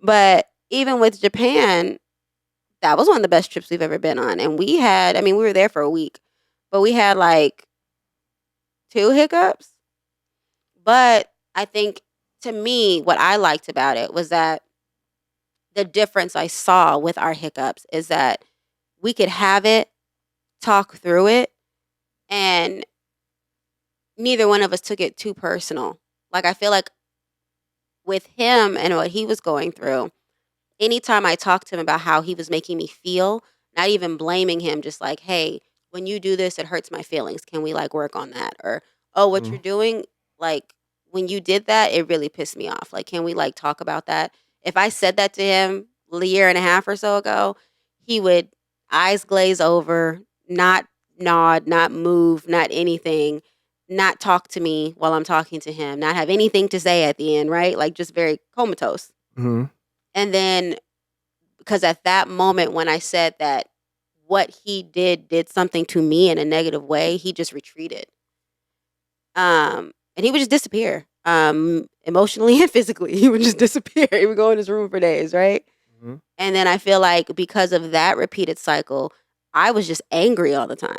But even with Japan, that was one of the best trips we've ever been on. And we were there for a week, but we had like 2 hiccups. But I think, to me, what I liked about it was that the difference I saw with our hiccups is that we could have it, talk through it, and neither one of us took it too personal. Like, I feel like with him and what he was going through, anytime I talked to him about how he was making me feel, not even blaming him, just like, hey, when you do this, it hurts my feelings. Can we like work on that? Or, oh, what you're doing, like when you did that, it really pissed me off. Like, can we like talk about that? If I said that to him a year and a half or so ago, he would eyes glaze over, not nod, not move, not anything, not talk to me while I'm talking to him, not have anything to say at the end, right? Like just very comatose. And then, because at that moment when I said that what he did something to me in a negative way, he just retreated. And he would just disappear. Emotionally and physically, he would just disappear. He would go in his room for days, right? And then I feel like because of that repeated cycle, I was just angry all the time.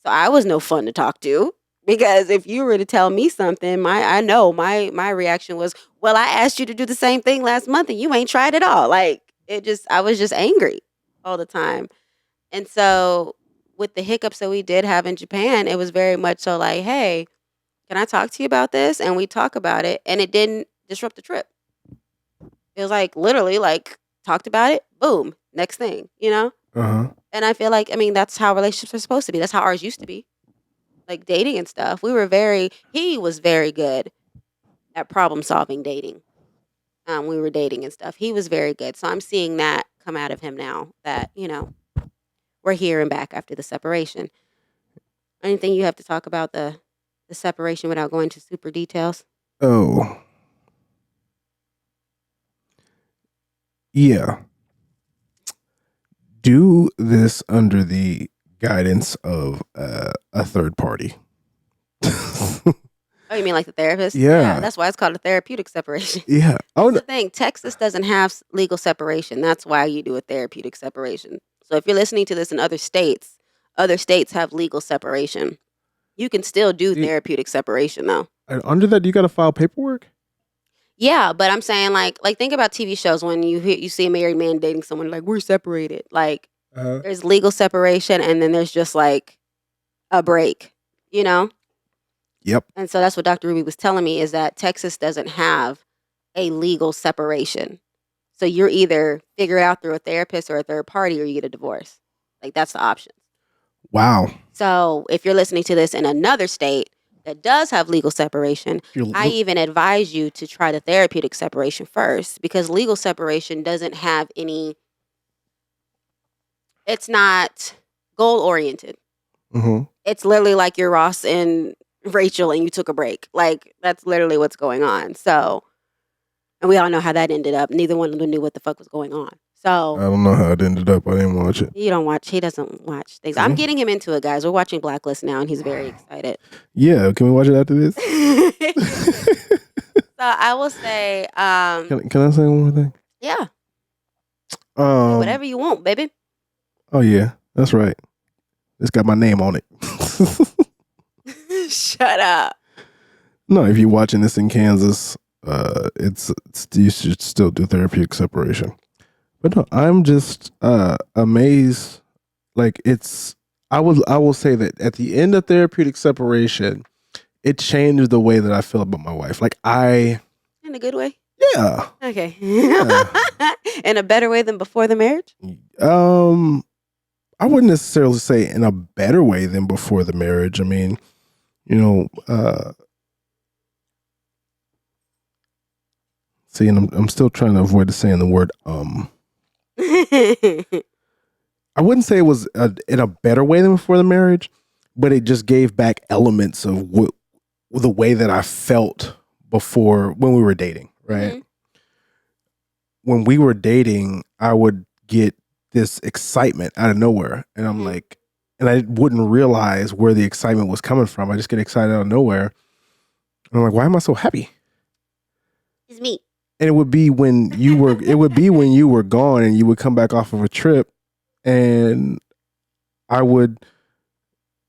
So I was no fun to talk to. Because if you were to tell me something, my reaction was, well, I asked you to do the same thing last month and you ain't tried it all. Like, I was just angry all the time. And so with the hiccups that we did have in Japan, it was very much so like, hey, can I talk to you about this? And we talk about it, and it didn't disrupt the trip. It was like literally like talked about it, boom, next thing, you know? And I feel like, I mean, that's how relationships are supposed to be. That's how ours used to be. Like dating and stuff. He was very good at problem solving dating. We were dating and stuff. He was very good. So I'm seeing that come out of him now that, we're here and back after the separation. Anything you have to talk about the separation without going into super details? Oh, yeah. Do this under the guidance of a third party. Oh, you mean like the therapist? Yeah. That's why it's called a therapeutic separation. Yeah. Oh, That's the thing. Texas doesn't have legal separation. That's why you do a therapeutic separation. So if you're listening to this in other states have legal separation. You can still do therapeutic separation though. under that, you got to file paperwork. Yeah, but I'm saying like think about TV shows when you see a married man dating someone like we're separated. Like there's legal separation and then there's just like a break, Yep. And so that's what Dr. Ruby was telling me is that Texas doesn't have a legal separation. So you're either figure it out through a therapist or a third party or you get a divorce. Like that's the option. Wow. So if you're listening to this in another state that does have legal separation, I even advise you to try the therapeutic separation first because legal separation doesn't have it's not goal oriented. Mm-hmm. It's literally like you're Ross and Rachel and you took a break. Like that's literally what's going on. So, and we all know how that ended up. Neither one of them knew what the fuck was going on. So I don't know how it ended up. I didn't watch it. He doesn't watch things. I'm getting him into it, guys. We're watching Blacklist now and he's very excited. Yeah, can we watch it after this? So I will say Can I say one more thing? Yeah. Whatever you want, baby. Oh yeah, that's right. It's got my name on it. Shut up. No, if you're watching this in Kansas, it's you should still do therapeutic separation. But no, I'm just amazed. Like I will say that at the end of therapeutic separation, it changed the way that I feel about my wife. Like in a good way. Yeah. Okay. Yeah. In a better way than before the marriage? I wouldn't necessarily say in a better way than before the marriage. I mean, see, and I'm still trying to avoid saying the word I wouldn't say it was in a better way than before the marriage, but it just gave back elements of the way that I felt before when we were dating, right? Mm-hmm. When we were dating, I would get this excitement out of nowhere. And I'm like, and I wouldn't realize where the excitement was coming from. I just get excited out of nowhere. And I'm like, why am I so happy? It's me. And it would be when you were gone and you would come back off of a trip and I would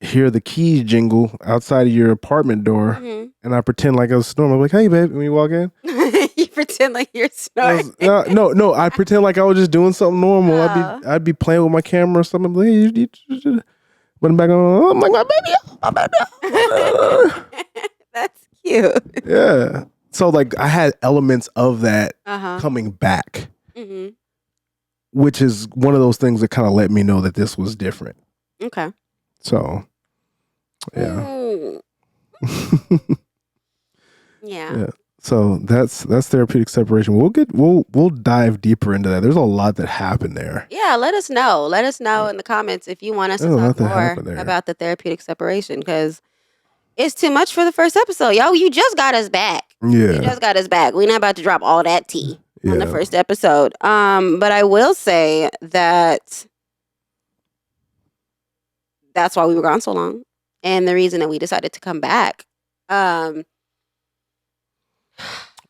hear the keys jingle outside of your apartment door and I pretend like I was snoring. I'm like, hey babe, when you walk in. You pretend like you're snoring. No, I pretend like I was just doing something normal. I'd be playing with my camera or something. Like, hey, but I'm back on, oh my baby. That's cute. Yeah. So like I had elements of that coming back, which is one of those things that kind of let me know that this was different. Okay. So, yeah. Yeah. So that's therapeutic separation. We'll dive deeper into that. There's a lot that happened there. Yeah, let us know. Let us know in the comments if you want us to talk more about the therapeutic separation because it's too much for the first episode. Yo, you just got us back. Yeah. You just got us back. We're not about to drop all that tea on the first episode. But I will say that that's why we were gone so long. And the reason that we decided to come back.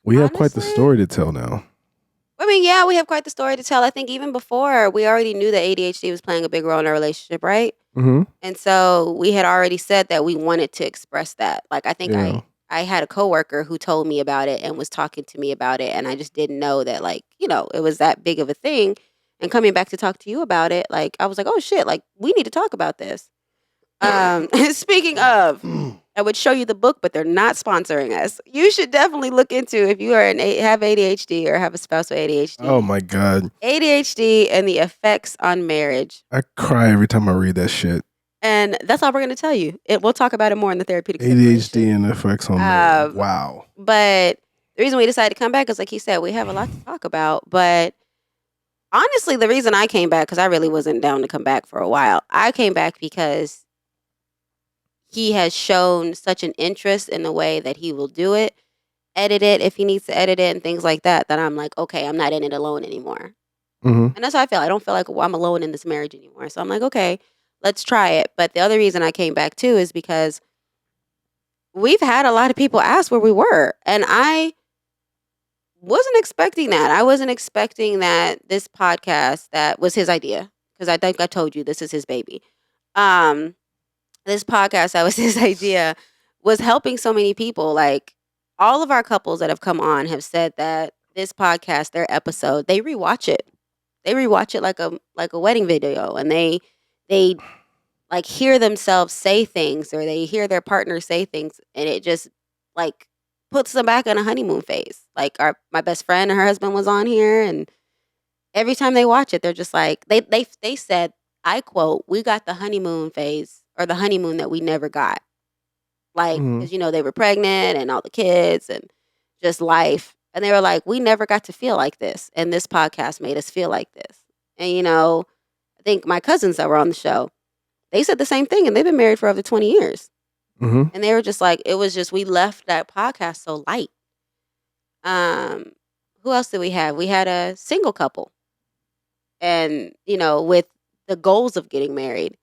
We have quite the story to tell now. I mean, yeah, we have quite the story to tell. I think even before, we already knew that ADHD was playing a big role in our relationship, right? Mm-hmm. And so we had already said that we wanted to express that. Like, I think I had a coworker who told me about it and was talking to me about it. And I just didn't know that, like, it was that big of a thing. And coming back to talk to you about it, like, I was like, oh, shit, like, we need to talk about this. Speaking of, I would show you the book, but they're not sponsoring us. You should definitely look into if you are have ADHD or have a spouse with ADHD. Oh my God. ADHD and the effects on marriage. I cry every time I read that shit. And that's all we're going to tell you. We'll talk about it more in the therapeutic ADHD separation. and effects on marriage. Wow. But the reason we decided to come back is, like he said, we have a lot to talk about. But honestly, the reason I came back, because I really wasn't down to come back for a while. I came back because he has shown such an interest in the way that he will do it, edit it if he needs to edit it and things like that, that I'm like, okay, I'm not in it alone anymore. Mm-hmm. And that's how I feel. I don't feel like I'm alone in this marriage anymore. So I'm like, okay, let's try it. But the other reason I came back too is because we've had a lot of people ask where we were. And I wasn't expecting that. I wasn't expecting that this podcast, that was his idea. Because I think I told you this is his baby. This podcast that was his idea was helping so many people. Like, all of our couples that have come on have said that this podcast, their episode, they rewatch it. They rewatch it like a wedding video, and they like hear themselves say things, or they hear their partner say things, and it just like puts them back in a honeymoon phase. Like my best friend and her husband was on here, and every time they watch it, they're just like they said, I quote, "We got the honeymoon phase, or the honeymoon that we never got." Like, because they were pregnant and all the kids and just life. And they were like, we never got to feel like this. And this podcast made us feel like this. And, I think my cousins that were on the show, they said the same thing. And they've been married for over 20 years. Mm-hmm. And they were just like, it was just, we left that podcast so light. Who else did we have? We had a single couple. And, with the goals of getting married.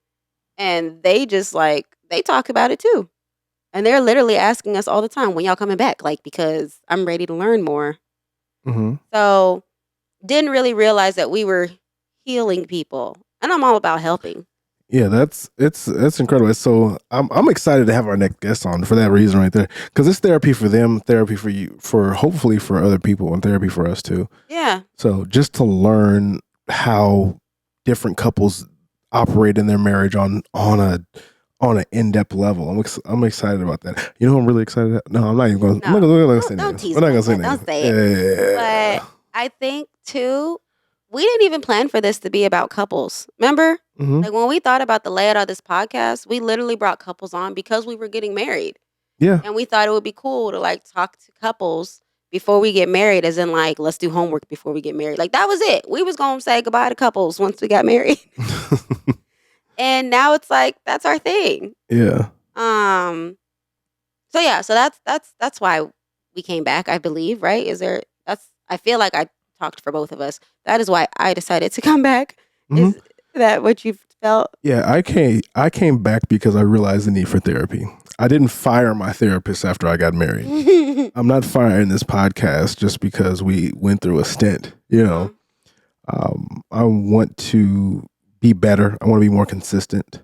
And they just like, they talk about it too. And they're literally asking us all the time, when y'all coming back? Like, because I'm ready to learn more. Mm-hmm. So didn't really realize that we were healing people. And I'm all about helping. Yeah, that's incredible. So I'm excited to have our next guest on for that reason right there. Because it's therapy for them, therapy for you, for hopefully for other people, and therapy for us too. Yeah. So just to learn how different couples operate in their marriage on an in-depth level. I'm excited about that. You know who I'm really excited about? No, I'm not even going to. I'm not going to say that. We're not going to say that. Don't say it. Yeah. But I think too, we didn't even plan for this to be about couples. Remember? Mm-hmm. Like, when we thought about the layout of this podcast, we literally brought couples on because we were getting married. Yeah. And we thought it would be cool to like talk to couples before we get married, as in like, let's do homework before we get married. Like, that was it. We was going to say goodbye to couples once we got married. And now it's like, that's our thing. Yeah. So yeah, so that's why we came back, I believe, right? I feel like I talked for both of us. That is why I decided to come back. Mm-hmm. Is that what you felt? Yeah, I came back because I realized the need for therapy. I didn't fire my therapist after I got married. I'm not firing this podcast just because we went through a stint, I want to be better. I want to be more consistent.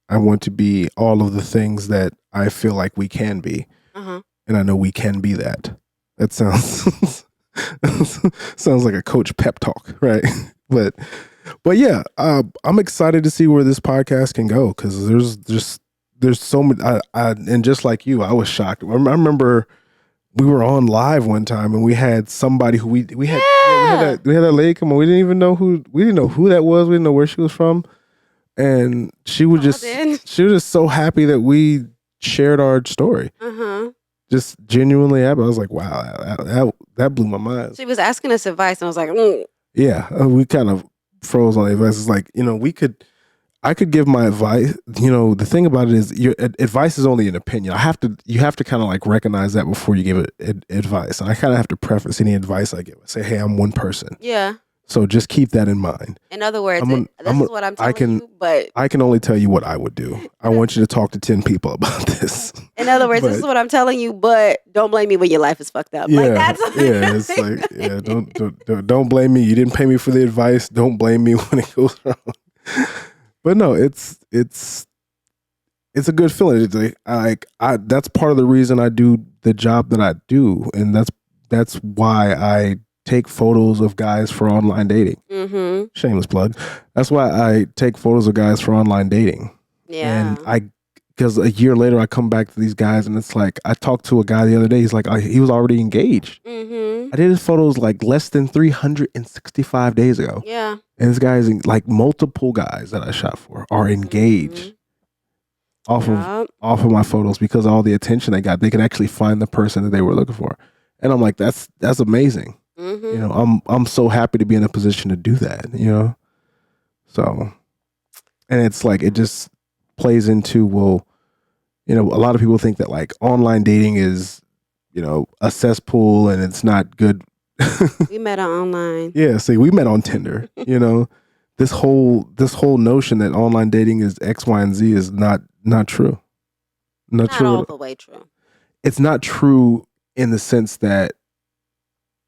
I want to be all of the things that I feel like we can be. Uh-huh. And I know we can be that. That sounds sounds like a coach pep talk, right? But yeah, I'm excited to see where this podcast can go, because there's so many. And just like you, I was shocked. I remember we were on live one time and we had somebody who we had that lady come on. We didn't know who that was. We didn't know where she was from. And she was just so happy that we shared our story. Uh-huh. Just genuinely happy. I was like, wow, that blew my mind. She was asking us advice, and I was like, Yeah, we kind of froze on the advice. It's like, I could give my advice. The thing about it is, your advice is only an opinion. You have to kind of like recognize that before you give it advice. And I kind of have to preface any advice I give. I say, hey, I'm one person. Yeah. So just keep that in mind. In other words, this is what I'm telling you, but I can only tell you what I would do. I want you to talk to 10 people about this. In other words, this is what I'm telling you, but don't blame me when your life is fucked up. Yeah, like that's it's like, yeah, don't blame me. You didn't pay me for the advice. Don't blame me when it goes wrong. But no, it's a good feeling. It's like that's part of the reason I do the job that I do, and that's why I take photos of guys for online dating. Mm-hmm. Shameless plug. That's why I take photos of guys for online dating. Yeah. And because a year later I come back to these guys and it's like I talked to a guy the other day. He's like he was already engaged. Mm-hmm. I did his photos like less than 365 days ago. Yeah. And this guy is like multiple guys that I shot for are engaged off of my photos because of all the attention they got. They could actually find the person that they were looking for. And I'm like, that's amazing. Mm-hmm. You know, I'm so happy to be in a position to do that, you know? So, and it's like, it just plays into, well, you know, a lot of people think that like online dating is, you know, a cesspool and it's not good. We met online. Yeah, see, we met on Tinder, you know? This whole notion that online dating is X, Y, and Z is not true. Not true. All the way true. It's not true in the sense that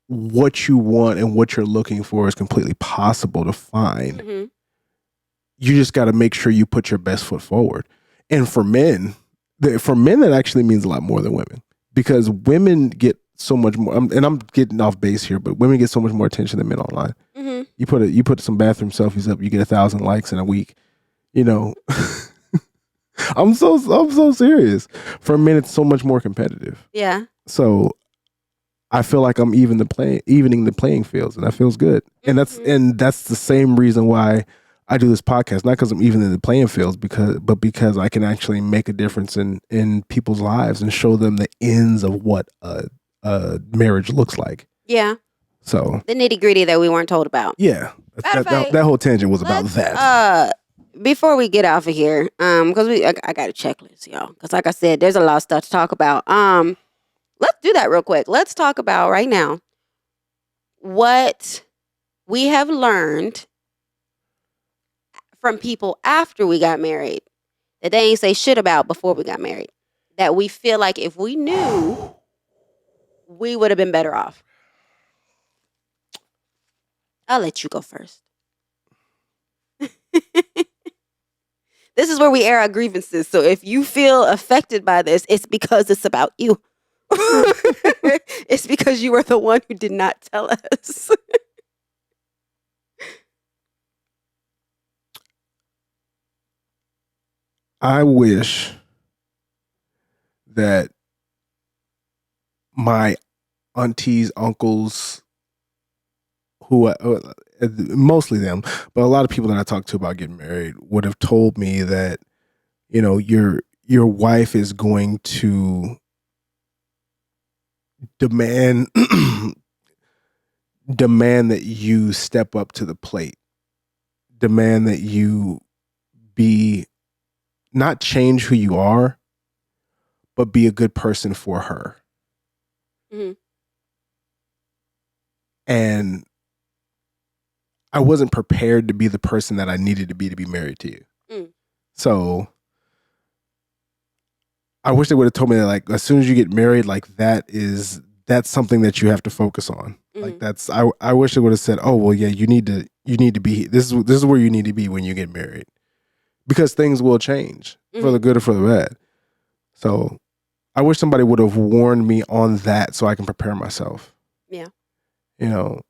what you want and what you're looking for is completely possible to find. Mm-hmm. You just got to make sure you put your best foot forward. And for men, that actually means a lot more than women, because women get so much more. And I'm getting off base here, but women get so much more attention than men online. Mm-hmm. You put some bathroom selfies up, you get 1,000 likes in a week. You know, I'm so serious. For men, it's so much more competitive. Yeah. So I feel like I'm evening the playing fields, and that feels good. Mm-hmm. And that's the same reason why I do this podcast. Not because I'm evening the playing fields, but because I can actually make a difference in people's lives and show them the ends of what a marriage looks like. Yeah. So the nitty gritty that we weren't told about. Yeah, that whole tangent was about that. Before we get off of here, because I got a checklist, y'all. Because like I said, there's a lot of stuff to talk about. Let's do that real quick. Let's talk about right now what we have learned from people after we got married that they ain't say shit about before we got married. That we feel like if we knew, we would have been better off. I'll let you go first. This is where we air our grievances. So if you feel affected by this, it's because it's about you. It's because you were the one who did not tell us. I wish that my aunties, uncles, who mostly them, but a lot of people that I talked to about getting married would have told me that, you know, your wife is going to demand that you step up to the plate, demand that you be not change who you are, but be a good person for her. Mm-hmm. And I wasn't prepared to be the person that I needed to be married to you. Mm. So I wish they would have told me that, like, as soon as you get married, like that's something that you have to focus on. Mm-hmm. Like I wish they would have said, oh, well, yeah, you need to be, this is where you need to be when you get married, because things will change for the good or for the bad. So I wish somebody would have warned me on that so I can prepare myself. Yeah. You know,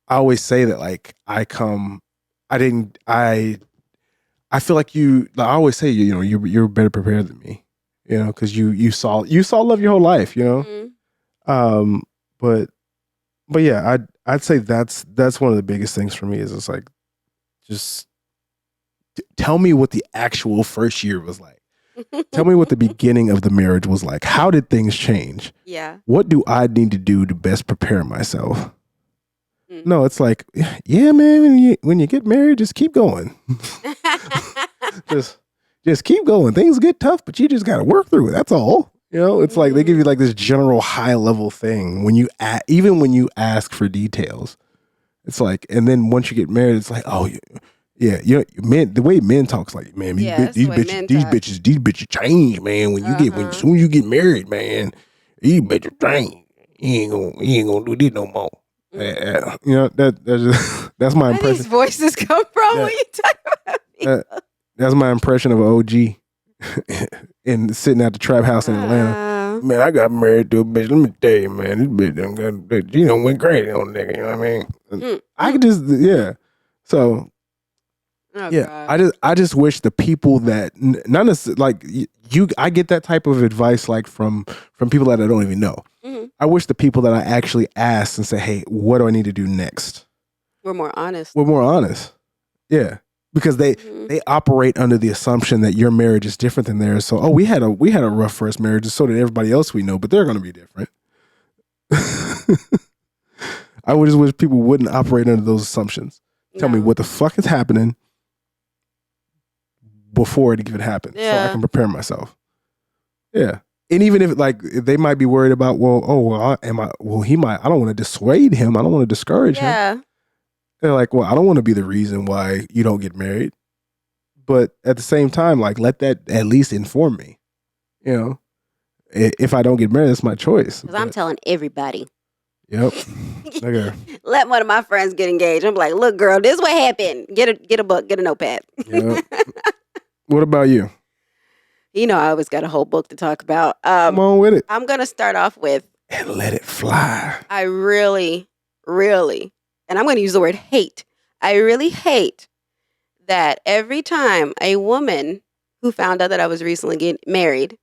I always say that, like, I feel like I always say, you know, you're better prepared than me, you know, because you saw love your whole life, you know. Mm-hmm. But yeah, I'd say that's one of the biggest things for me is it's like, just tell me what the actual first year was like. Tell me what the beginning of the marriage was like. How did things change? Yeah. What do I need to do to best prepare myself? No, it's like, yeah, man, when you get married, just keep going. just keep going. Things get tough, but you just got to work through it. That's all. You know, it's like they give you like this general high level thing when you even when you ask for details. It's like, and then once you get married, it's like, oh yeah, you know, men. The way men talks, like, man, these bitches change, man. When soon as you get married, man, these bitches change. You ain't gonna do this no more. You know, that's my impression. Where these voices come from when you talk about people? That's my impression of an OG and sitting at the trap house in Atlanta. Man, I got married to a bitch. Let me tell you, man, this bitch went crazy on nigga. You know what I mean? I could just, yeah. So Oh Yeah, God. I just wish the people that none of like you, I get that type of advice like from people that I don't even know. Mm-hmm. I wish the people that I actually asked and say, hey, what do I need to do next? We're more honest. We're more honest. Yeah, because Mm-hmm. they operate under the assumption that your marriage is different than theirs. So, oh, we had a rough first marriage, and so did everybody else we know, but they're going to be different. I would just wish people wouldn't operate under those assumptions. Tell me No. what the fuck is happening before it even happens, so I Yeah. can prepare myself. Yeah, and even if like they might be worried about, well, oh, well, he might. I don't want to dissuade him. I don't want to discourage him. Yeah. They're like, well, I don't want to be the reason why you don't get married. But at the same time, like, let that at least inform me. You know, if I don't get married, that's my choice. Because I'm telling everybody. Yep. Okay. Let one of my friends get engaged. I'm like, look, girl, this is what happened. Get a book, get a notepad. Yep. What about you? You know, I always got a whole book to talk about. Come on with it. I'm gonna start off with, and let it fly. I really, really, and I'm gonna use the word hate. I really hate that every time a woman who found out that I was recently getting married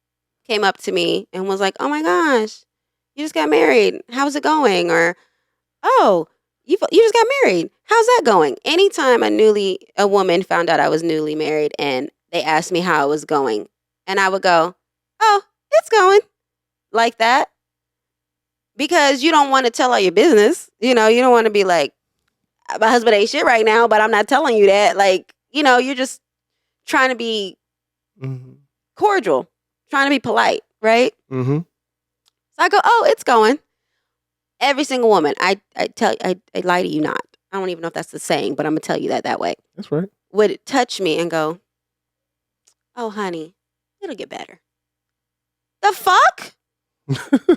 came up to me and was like, "Oh my gosh, you just got married. How's it going?" Or, "Oh, you just got married. How's that going?" Anytime a woman found out I was newly married and they asked me how it was going, and I would go, "Oh, it's going," like that, because you don't want to tell all your business. You know, you don't want to be like, "My husband ain't shit right now, but I'm not telling you that." Like, you know, you're just trying to be cordial, trying to be polite, right? Mm-hmm. So I go, "Oh, it's going." Every single woman, I lie to you not. I don't even know if that's the saying, but I'm gonna tell you that way. That's right. Would touch me and go, "Oh, honey, it'll get better." The fuck?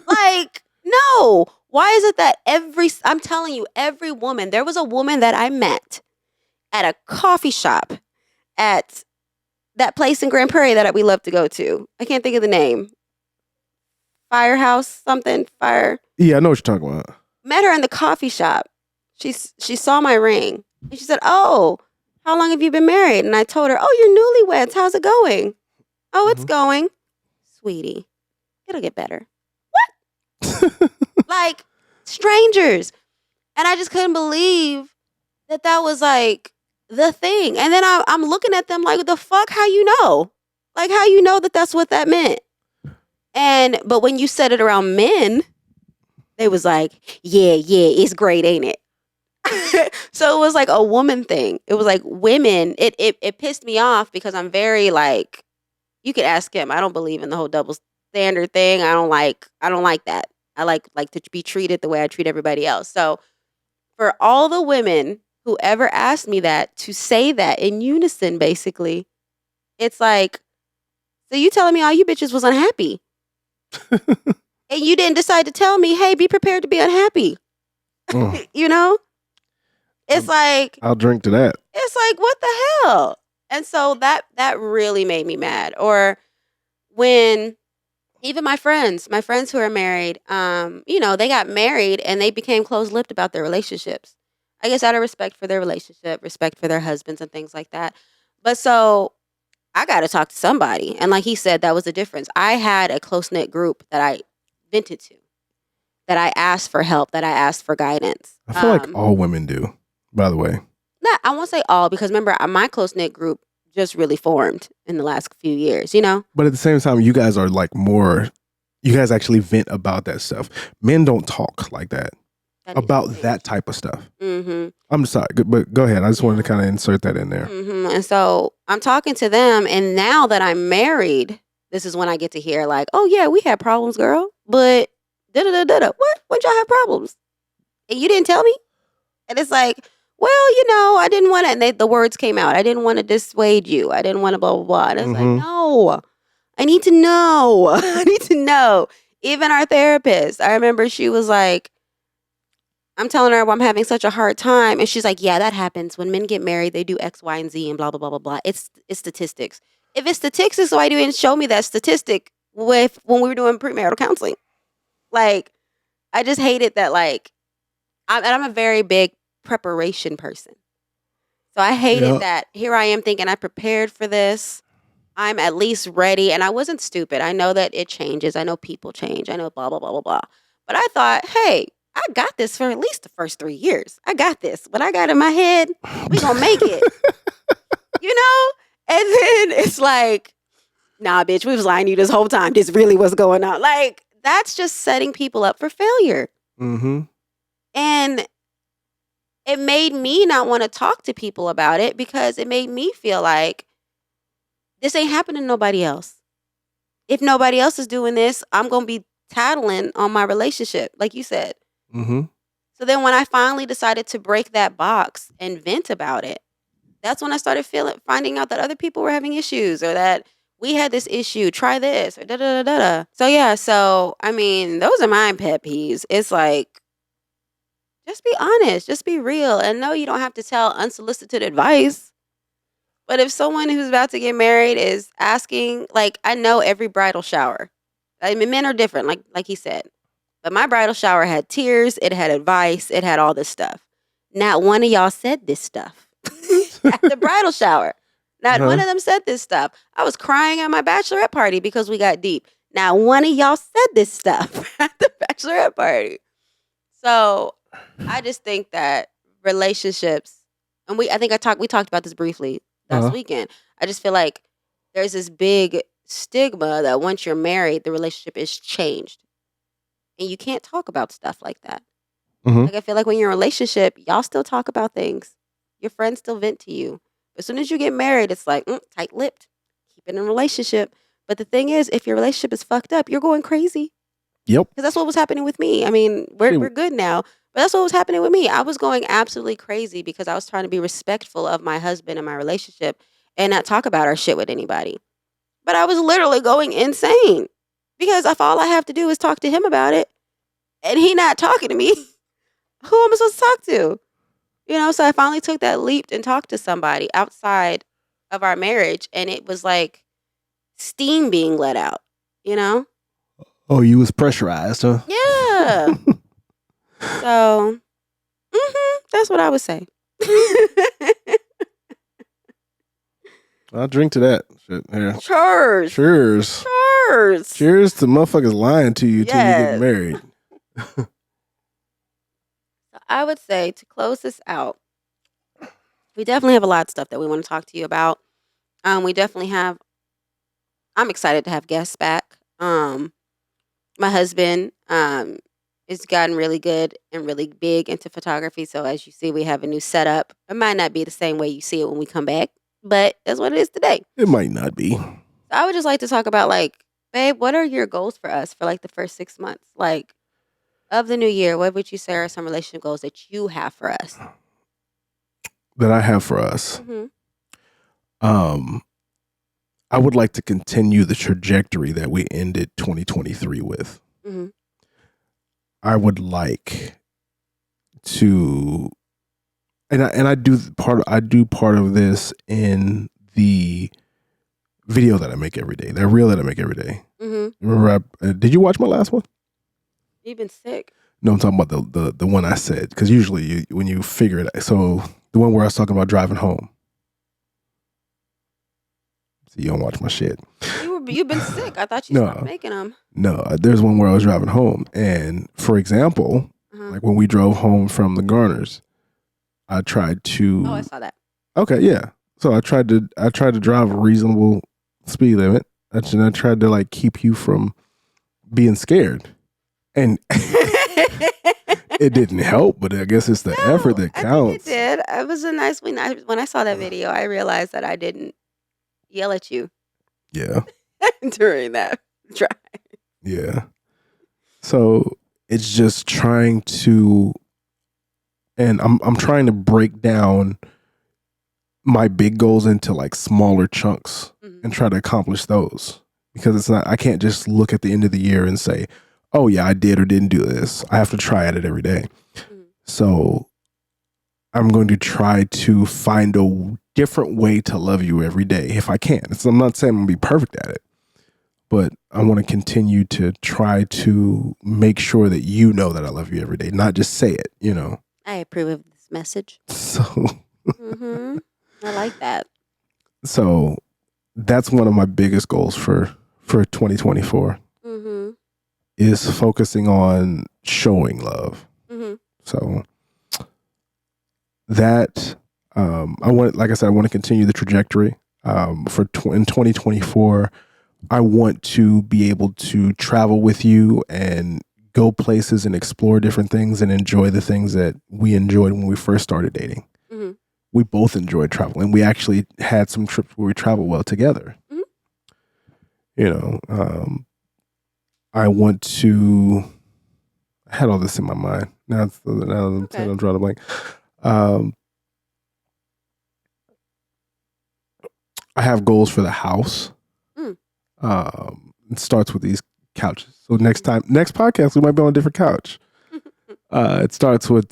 Like, no. Why is it that I'm telling you, every woman, there was a woman that I met at a coffee shop at that place in Grand Prairie that we love to go to. I can't think of the name. Firehouse something, fire. Yeah, I know what you're talking about. Met her in the coffee shop. She saw my ring and she said, "Oh, how long have you been married?" And I told her, "Oh, you're newlyweds. How's it going?" "Oh, it's going." "Sweetie, it'll get better." What? Like, strangers. And I just couldn't believe that was like the thing. And then I'm looking at them like, the fuck, how you know? Like, how you know that that's what that meant? But when you said it around men, they was like, yeah, it's great, ain't it? So it was like a woman thing. It was like women. It pissed me off because I'm very like, you could ask him. I don't believe in the whole double standard thing. I don't like that. I like to be treated the way I treat everybody else. So for all the women who ever asked me that, to say that in unison, basically, it's like, so you telling me all you bitches was unhappy. And you didn't decide to tell me, hey, be prepared to be unhappy. You know? It's like, I'll drink to that. It's like, what the hell? And so that really made me mad. Or when even my friends who are married, you know, they got married and they became closed-lipped about their relationships. I guess out of respect for their relationship, respect for their husbands and things like that. But so I got to talk to somebody. And like he said, that was the difference. I had a close-knit group that I vented to, that I asked for help, that I asked for guidance. I feel like all women do, by the way. Not, I won't say all, because remember, my close-knit group just really formed in the last few years, you know? But at the same time, you guys are like more, you guys actually vent about that stuff. Men don't talk like that about that type of stuff. Mm-hmm. I'm sorry, but go ahead. I just wanted to kind of insert that in there. Mm-hmm. And so I'm talking to them, and now that I'm married, this is when I get to hear like, "Oh yeah, we had problems, girl, but da-da-da-da-da. What? When y'all have problems? And you didn't tell me?" And it's like, well, you know, I didn't want to, and the words came out. I didn't want to dissuade you. I didn't want to blah, blah, blah. And it's like, no, I need to know. I need to know. Even our therapist, I remember she was like, I'm telling her, well, I'm having such a hard time. And she's like, yeah, that happens. When men get married, they do X, Y, and Z and blah, blah, blah, blah, blah. It's statistics. If it's statistics, why do you didn't show me that statistic when we were doing premarital counseling? Like, I just hated that, like, I'm a very big preparation person. So I hated Yeah. that. Here I am thinking I prepared for this. I'm at least ready. And I wasn't stupid. I know that it changes. I know people change. I know blah, blah, blah, blah, blah. But I thought, hey, I got this for at least the first 3 years. I got this. What I got in my head, we gonna make it. You know? And then it's like, nah, bitch, we was lying to you this whole time. This really was going on. Like, that's just setting people up for failure. Mm-hmm. And it made me not want to talk to people about it because it made me feel like this ain't happening to nobody else. If nobody else is doing this, I'm going to be tattling on my relationship, like you said. Mm-hmm. So then when I finally decided to break that box and vent about it, that's when I started finding out that other people were having issues or that we had this issue, try this, or da da da da da. So yeah, I mean, those are my pet peeves. It's like, just be honest, just be real. And no, you don't have to tell unsolicited advice. But if someone who's about to get married is asking, like, I know every bridal shower. I mean, men are different, like he said. But my bridal shower had tears, it had advice, it had all this stuff. Not one of y'all said this stuff at the bridal shower. Not one of them said this stuff. I was crying at my bachelorette party because we got deep. Not one of y'all said this stuff at the bachelorette party. So I just think that relationships, and we talked about this briefly last weekend. I just feel like there's this big stigma that once you're married, the relationship is changed. And you can't talk about stuff like that. Mm-hmm. Like, I feel like when you're in a relationship, y'all still talk about things. Your friends still vent to you. But as soon as you get married, it's like, tight-lipped. Keep it in a relationship. But the thing is, if your relationship is fucked up, you're going crazy. Yep. Because that's what was happening with me. I mean, we're good now. But that's what was happening with me. I was going absolutely crazy because I was trying to be respectful of my husband and my relationship and not talk about our shit with anybody. But I was literally going insane because if all I have to do is talk to him about it and he not talking to me, who am I supposed to talk to? You know, so I finally took that leap and talked to somebody outside of our marriage, and it was like steam being let out, you know? Oh, you was pressurized, huh? Yeah. So, that's what I would say. I'll drink to that shit. Yeah. Cheers. Cheers. Cheers. Cheers to motherfuckers lying to you till you get married. I would say, to close this out, we definitely have a lot of stuff that we want to talk to you about. We definitely have. I'm excited to have guests back. My husband has gotten really good and really big into photography. So as you see, we have a new setup. It might not be the same way you see it when we come back, but that's what it is today. It might not be. So I would just like to talk about, like, babe, what are your goals for us for like the first 6 months? Like, of the new year, what would you say are some relationship goals that you have for us? That I have for us. Mm-hmm. I would like to continue the trajectory that we ended 2023 with. Mm-hmm. I would like to, and I do part of this in the video that I make every day, that reel that I make every day. Mm-hmm. Remember, did you watch my last one? You've been sick. No, I'm talking about the one I said, because usually when you figure it out, so the one where I was talking about driving home. So you don't watch my shit. You've been sick. I thought you stopped making them. No, there's one where I was driving home, and for example, like when we drove home from the Garners, I tried to. Oh, I saw that. Okay, yeah. So I tried to drive a reasonable speed limit, and I tried to like keep you from being scared, and it didn't help. But I guess it's the effort that counts. I think it did. It was a nice when I saw that video, I realized that I didn't yell at you. Yeah. During that drive. Yeah. So it's just trying to, and I'm trying to break down my big goals into like smaller chunks and try to accomplish those, because it's not, I can't just look at the end of the year and say, oh yeah, I did or didn't do this. I have to try at it every day. So I'm going to try to find a different way to love you every day if I can. I'm not saying I'm going to be perfect at it, but I want to continue to try to make sure that you know that I love you every day, not just say it, you know. I approve of this message. So, I like that. So that's one of my biggest goals for 2024 Mm-hmm. is focusing on showing love. Mm-hmm. So that I want, like I said, I want to continue the trajectory. In 2024, I want to be able to travel with you and go places and explore different things and enjoy the things that we enjoyed when we first started dating. Mm-hmm. We both enjoyed traveling. We actually had some trips where we traveled well together. Mm-hmm. You know, I want to. I had all this in my mind. Now I'm Okay. I'm drawing a blank. Um, I have goals for the house. Mm. It starts with these couches. So next podcast, we might be on a different couch. It starts with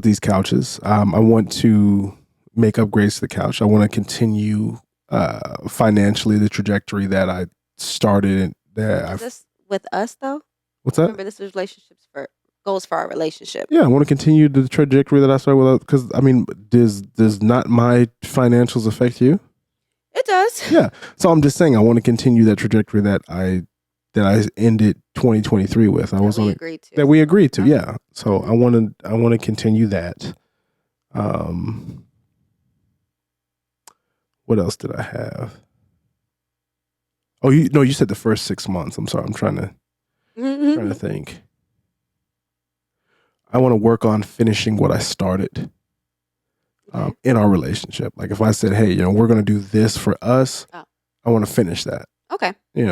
these couches. I want to make upgrades to the couch. I want to continue financially the trajectory that I started. Is this with us though? What's that? Remember, this is relationships for goals for our relationship. Yeah, I want to continue the trajectory that I started with. Because I mean, does not my financials affect you? It does. Yeah. So I'm just saying, I want to continue that trajectory that I ended 2023 with. Agreed to. That we agreed to. Okay. Yeah. So I want to continue that. What else did I have? Oh, you said the first 6 months. I'm sorry. I'm trying to think. I want to work on finishing what I started in our relationship. Like if I said, hey, we're going to do this for us, I want to finish that. Okay. We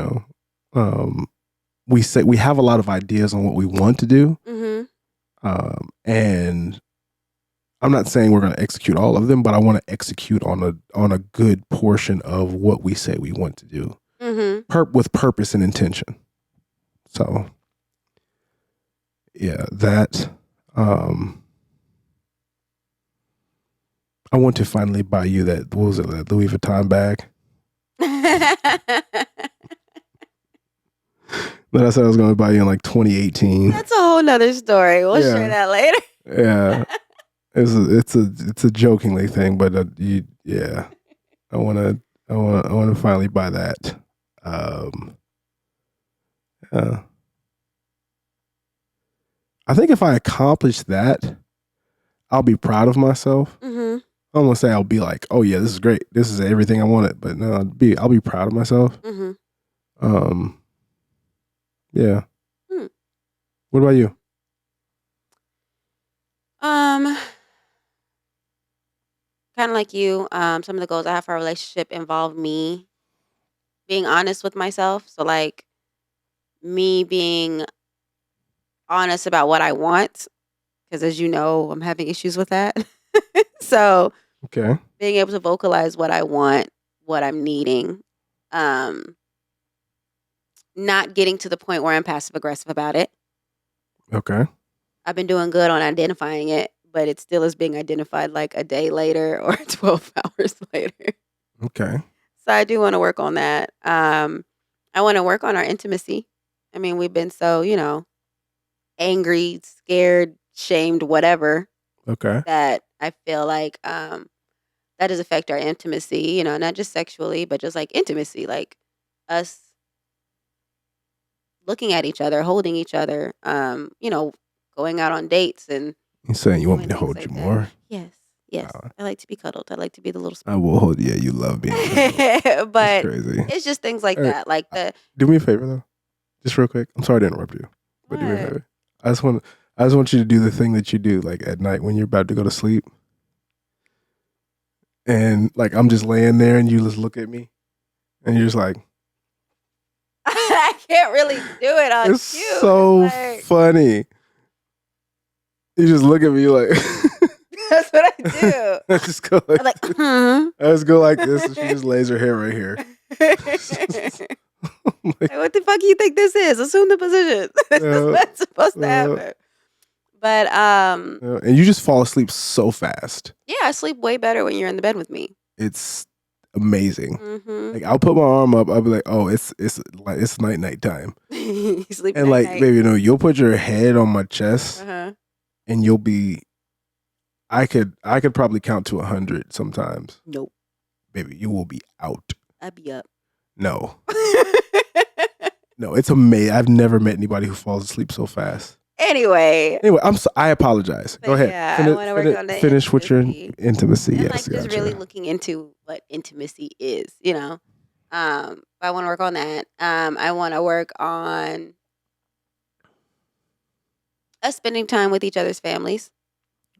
have a lot of ideas on what we want to do. Mm-hmm. And I'm not saying we're going to execute all of them, but I want to execute on a good portion of what we say we want to do, with purpose and intention. So, yeah, that. I want to finally buy you that. What was it? That Louis Vuitton bag. That I said I was going to buy you in like 2018. That's a whole nother story. We'll share that later. Yeah. It's a jokingly thing, but I want to finally buy that. I think if I accomplish that, I'll be proud of myself. Mm-hmm. I don't want to say I'll be like, oh yeah, this is great, this is everything I wanted, but no, I'll be proud of myself. Mm-hmm. Yeah. What about you? Kind of like you. Some of the goals I have for our relationship involve me being honest with myself. So like me being honest about what I want, because as you know, I'm having issues with that. So Okay. being able to vocalize what I want, what I'm needing, not getting to the point where I'm passive aggressive about it. Okay. I've been doing good on identifying it, but it still is being identified like a day later or 12 hours later. Okay. So I do want to work on that. I want to work on our intimacy. I mean, we've been so, angry, scared, shamed, whatever. Okay. That I feel like that does affect our intimacy, not just sexually, but just like intimacy, like us looking at each other, holding each other, going out on dates and You saying you want me to things hold like you that. more? Yes. I like to be cuddled. I like to be the little I will hold you. Yeah, you love being cuddled. but That's crazy. it's just things like All right. that. Like Do me a favor though, just real quick. I'm sorry to interrupt you, but do me a What? favor. I just want you to do the thing that you do like at night when you're about to go to sleep, and like I'm just laying there and you just look at me, and you're just like, I can't really do it on it's cue. so Like, funny. You just look at me like. that's what I do. I just go like, I'm like, I just go like this, and she just lays her hair right here. Like, what the fuck do you think this is? Assume the position. This is what's supposed to happen. But and you just fall asleep so fast. yeah, I sleep way better when you're in the bed with me. It's amazing. Mm-hmm. Like I'll put my arm up, I'll be like, oh, it's night time. You sleep And like, baby, you'll put your head on my chest, and I could probably count to 100 sometimes. Nope. Baby, you will be out. I'd be up. No. No, it's amazing. I've never met anybody who falls asleep so fast. Anyway, I apologize. but Go ahead. yeah, I want to work on the Finish with your intimacy. intimacy. And Yes, like just gotcha. really looking into what intimacy is, you know. I want to work on that. I want to work on us spending time with each other's families.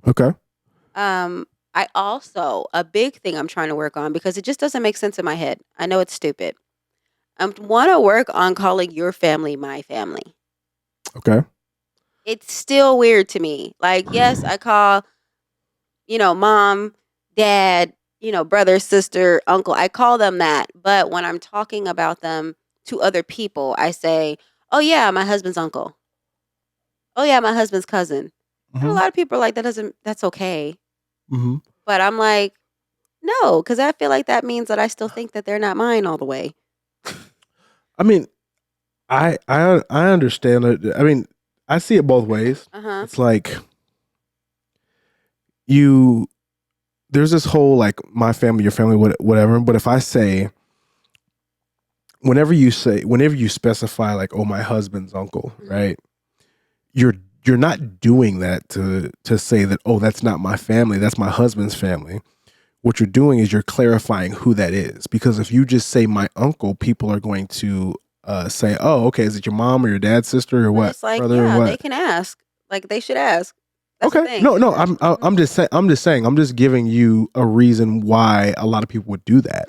Okay. I also, a big thing I'm trying to work on because it just doesn't make sense in my head. I know it's stupid. I want to work on calling your family my family. Okay. It's still weird to me. Like, yes, I call, mom, dad, brother, sister, uncle. I call them that. But when I'm talking about them to other people, I say, oh, yeah, my husband's uncle. Oh, yeah, my husband's cousin. And a lot of people are like, that's okay. Mm-hmm. But I'm like, no, because I feel like that means that I still think that they're not mine all the way. I mean, I understand it. I mean, I see it both ways. It's like there's this whole like my family, your family, whatever. But if I say, whenever you specify like, oh, my husband's uncle, right? You're not doing that to say that, oh, that's not my family, that's my husband's family. What you're doing is you're clarifying who that is. Because if you just say my uncle, people are going to say, oh, okay, is it your mom or your dad's sister or what? It's like, brother yeah, or what? they can ask. Like they should ask. That's okay, no, I'm just saying. I'm just giving you a reason why a lot of people would do that.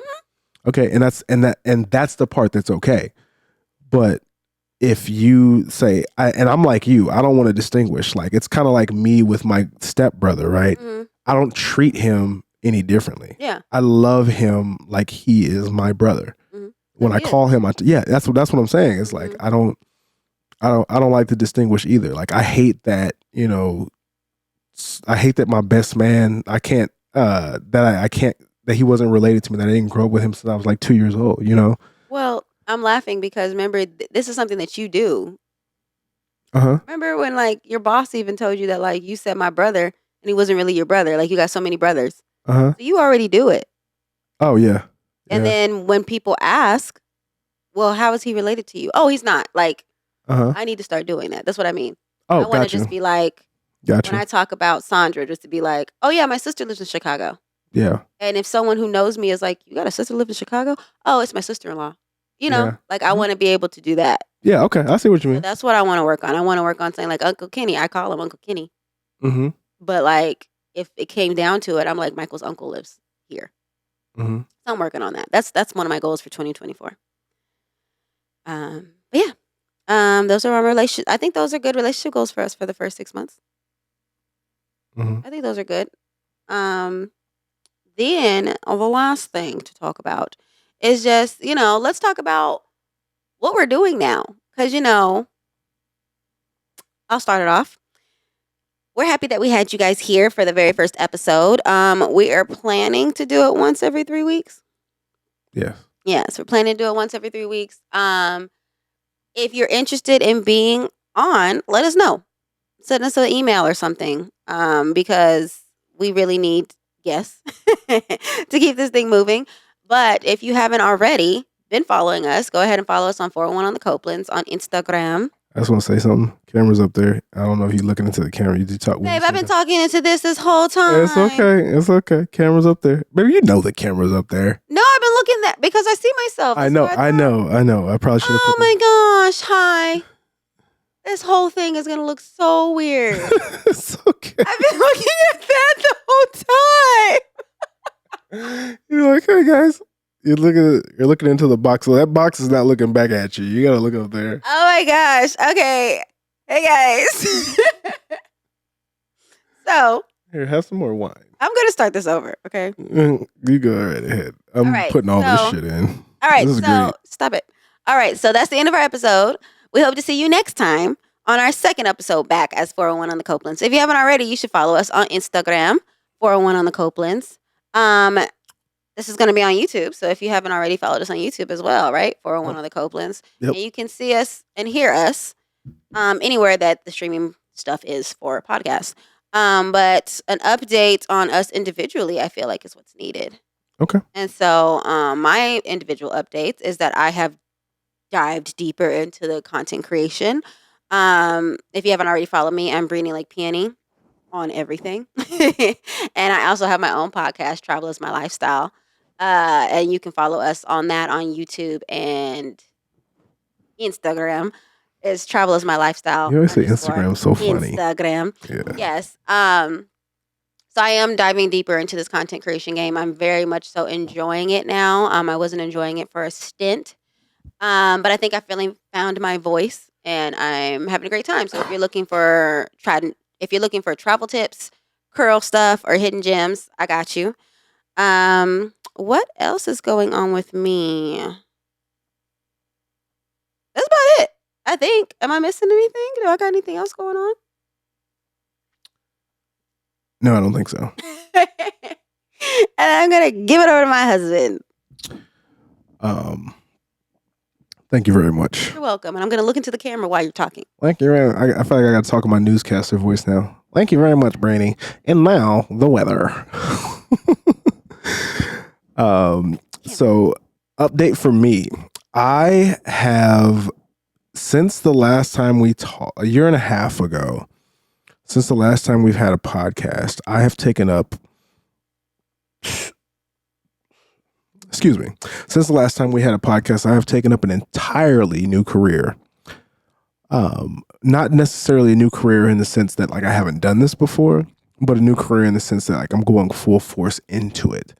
Okay, and that's the part that's okay. But if you say, and I'm like you, I don't want to distinguish. Like it's kind of like me with my stepbrother, right? I don't treat him any differently. Yeah, I love him like he is my brother. When I call him, that's what I'm saying. It's like I don't like to distinguish either. Like I hate that, I hate that my best man, I can't that he wasn't related to me, that I didn't grow up with him since I was like 2 years old. Well, I'm laughing because remember, this is something that you do. Remember when like your boss even told you that like you said my brother and he wasn't really your brother. Like you got so many brothers. So you already do it. Oh yeah. And then when people ask, well, how is he related to you? Oh, he's not. Like I need to start doing that. That's what I mean. Oh, I want to just be like, when I talk about Sandra, just to be like, oh yeah, my sister lives in Chicago. Yeah. And if someone who knows me is like, you got a sister live in Chicago? Oh, it's my sister-in-law. Like I want to be able to do that. Yeah, okay. I see what you mean. So that's what I want to work on. I want to work on saying like Uncle Kenny. I call him Uncle Kenny. But like if it came down to it, I'm like, Michael's uncle lives here. So I'm working on that. That's one of my goals for 2024. But yeah. Those are our relationship. I think those are good relationship goals for us for the first 6 months. I think those are good. Then the last thing to talk about is just, let's talk about what we're doing now. Because, I'll start it off. We're happy that we had you guys here for the very first episode. We are planning to do it once every 3 weeks. Yeah. Yes, we're planning to do it once every 3 weeks. If you're interested in being on, let us know. Send us an email or something because we really need guests to keep this thing moving. But if you haven't already been following us, go ahead and follow us on 401 on the Copelands on Instagram. I just want to say something. Camera's up there. I don't know if you're looking into the camera. You just talk. Babe, I've been talking into this whole time. It's okay. It's okay. Camera's up there. Baby, you know the camera's up there. No, I've been looking that because I see myself. I know. I probably should have Oh my gosh. Hi. This whole thing is going to look so weird. It's okay. I've been looking at that the whole time. You're like, hey guys. You're looking into the box. So that box is not looking back at you. You gotta look up there. Oh my gosh. Okay. Hey guys. So here, have some more wine. I'm gonna start this over, okay? You go right ahead. I'm putting all this shit in. All right, this is great. Stop it. All right, so that's the end of our episode. We hope to see you next time on our second episode back as 401 on the Copelands. If you haven't already, you should follow us on Instagram, 401 on the Copelands. This is going to be on YouTube, so if you haven't already followed us on YouTube as well, right? 401 on the Copelands. Yep. And you can see us and hear us anywhere that the streaming stuff is for podcasts. But an update on us individually, I feel like, is what's needed. Okay. And so, my individual updates is that I have dived deeper into the content creation. If you haven't already followed me, I'm Breeny like Peony on everything. And I also have my own podcast, Travel is My Lifestyle. And you can follow us on that on YouTube and Instagram. Is Travel is My Lifestyle You always say underscore Instagram's so funny. Instagram. Yeah. Yes. So I am diving deeper into this content creation game. I'm very much so enjoying it now. I wasn't enjoying it for a stint. But I think I finally found my voice and I'm having a great time. So if you're looking for travel tips, curl stuff, or hidden gems, I got you. What else is going on with me? That's about it. I think. Am I missing anything? Do I got anything else going on? No, I don't think so. And I'm gonna give it over to my husband. Thank you very much. You're welcome. And I'm gonna look into the camera while you're talking. Thank you. I feel like I got to talk in my newscaster voice now. Thank you very much, Brainy. And now the weather. So update for me. I have, since the last time we talked, a year and a half ago, since the last time we've had a podcast, I have taken up, since the last time we had a podcast, I have taken up an entirely new career. Not necessarily a new career in the sense that like I haven't done this before, but a new career in the sense that like I'm going full force into it.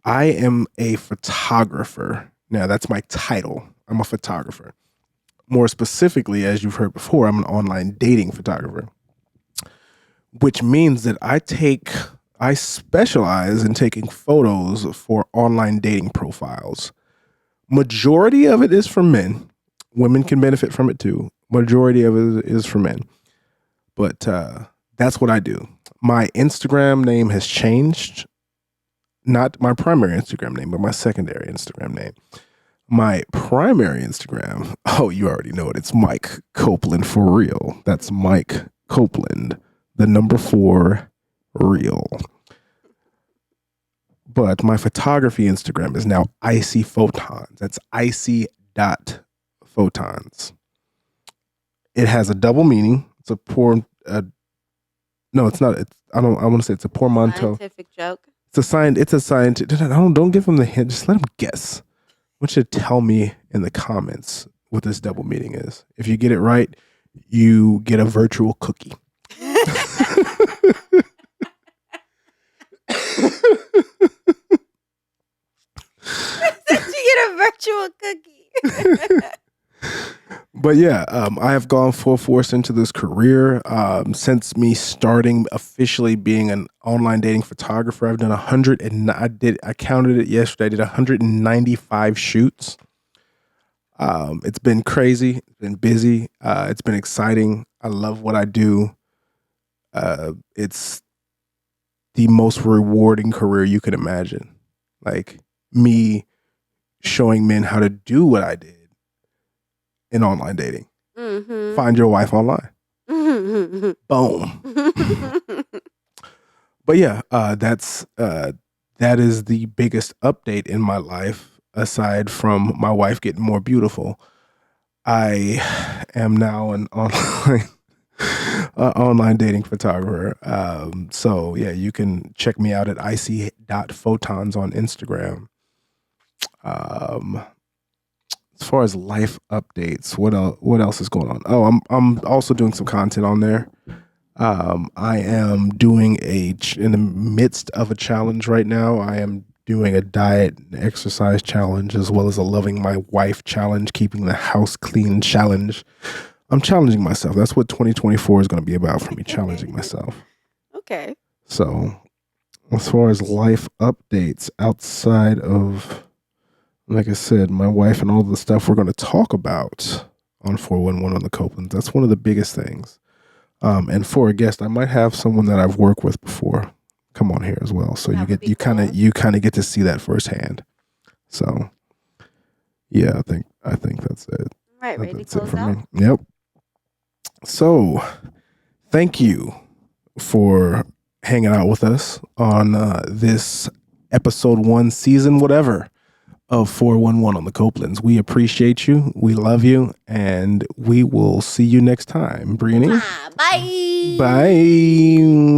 I am a photographer. Now that's my title. I'm a photographer. More specifically, as you've heard before, I'm an online dating photographer, which means that I specialize in taking photos for online dating profiles. Majority of it is for men. Women can benefit from it too. Majority of it is for men. But that's what I do. My Instagram name has changed. Not my primary Instagram name, but my secondary Instagram name. My primary Instagram, oh, you already know it. It's Mike Copeland for real. That's Mike Copeland, the number 4 real. But my photography Instagram is now Icy Photons. That's icy.photons. It has a double meaning. It's a poor, no, it's not. I want to say it's a portmanteau. Scientific joke. It's a scientific. Don't give them the hint. Just let them guess. I want you to tell me in the comments what this double meaning is. If you get it right, you get a virtual cookie. You get a virtual cookie. But yeah, I have gone full force into this career. Since me starting officially being an online dating photographer, I've done 100 and I counted it yesterday. I did 195 shoots. It's been crazy. It's been busy. It's been exciting. I love what I do. It's the most rewarding career you could imagine. Like me showing men how to do what I did in online dating. Mm-hmm. Find your wife online. Mm-hmm. Boom. But yeah, that is the biggest update in my life, aside from my wife getting more beautiful. I am now an online dating photographer. So yeah, you can check me out at icy.photons on Instagram. As far as life updates, what else is going on? Oh, I'm also doing some content on there. I am doing in the midst of a challenge right now. I am doing a diet and exercise challenge, as well as a loving my wife challenge, keeping the house clean challenge. I'm challenging myself. That's what 2024 is going to be about for me, challenging myself. Okay. So as far as life updates outside of, like I said, my wife and all the stuff we're going to talk about on 411 on the Copelands, that's one of the biggest things. And for a guest, I might have someone that I've worked with before come on here as well. So you kind of get to see that firsthand. So yeah, I think that's it. All right, ready to That's it close for out? me. Yep. So thank you for hanging out with us on this episode 1, season whatever of 411 on the Copelands. We appreciate you. We love you. And we will see you next time. Brittany. Bye. Bye.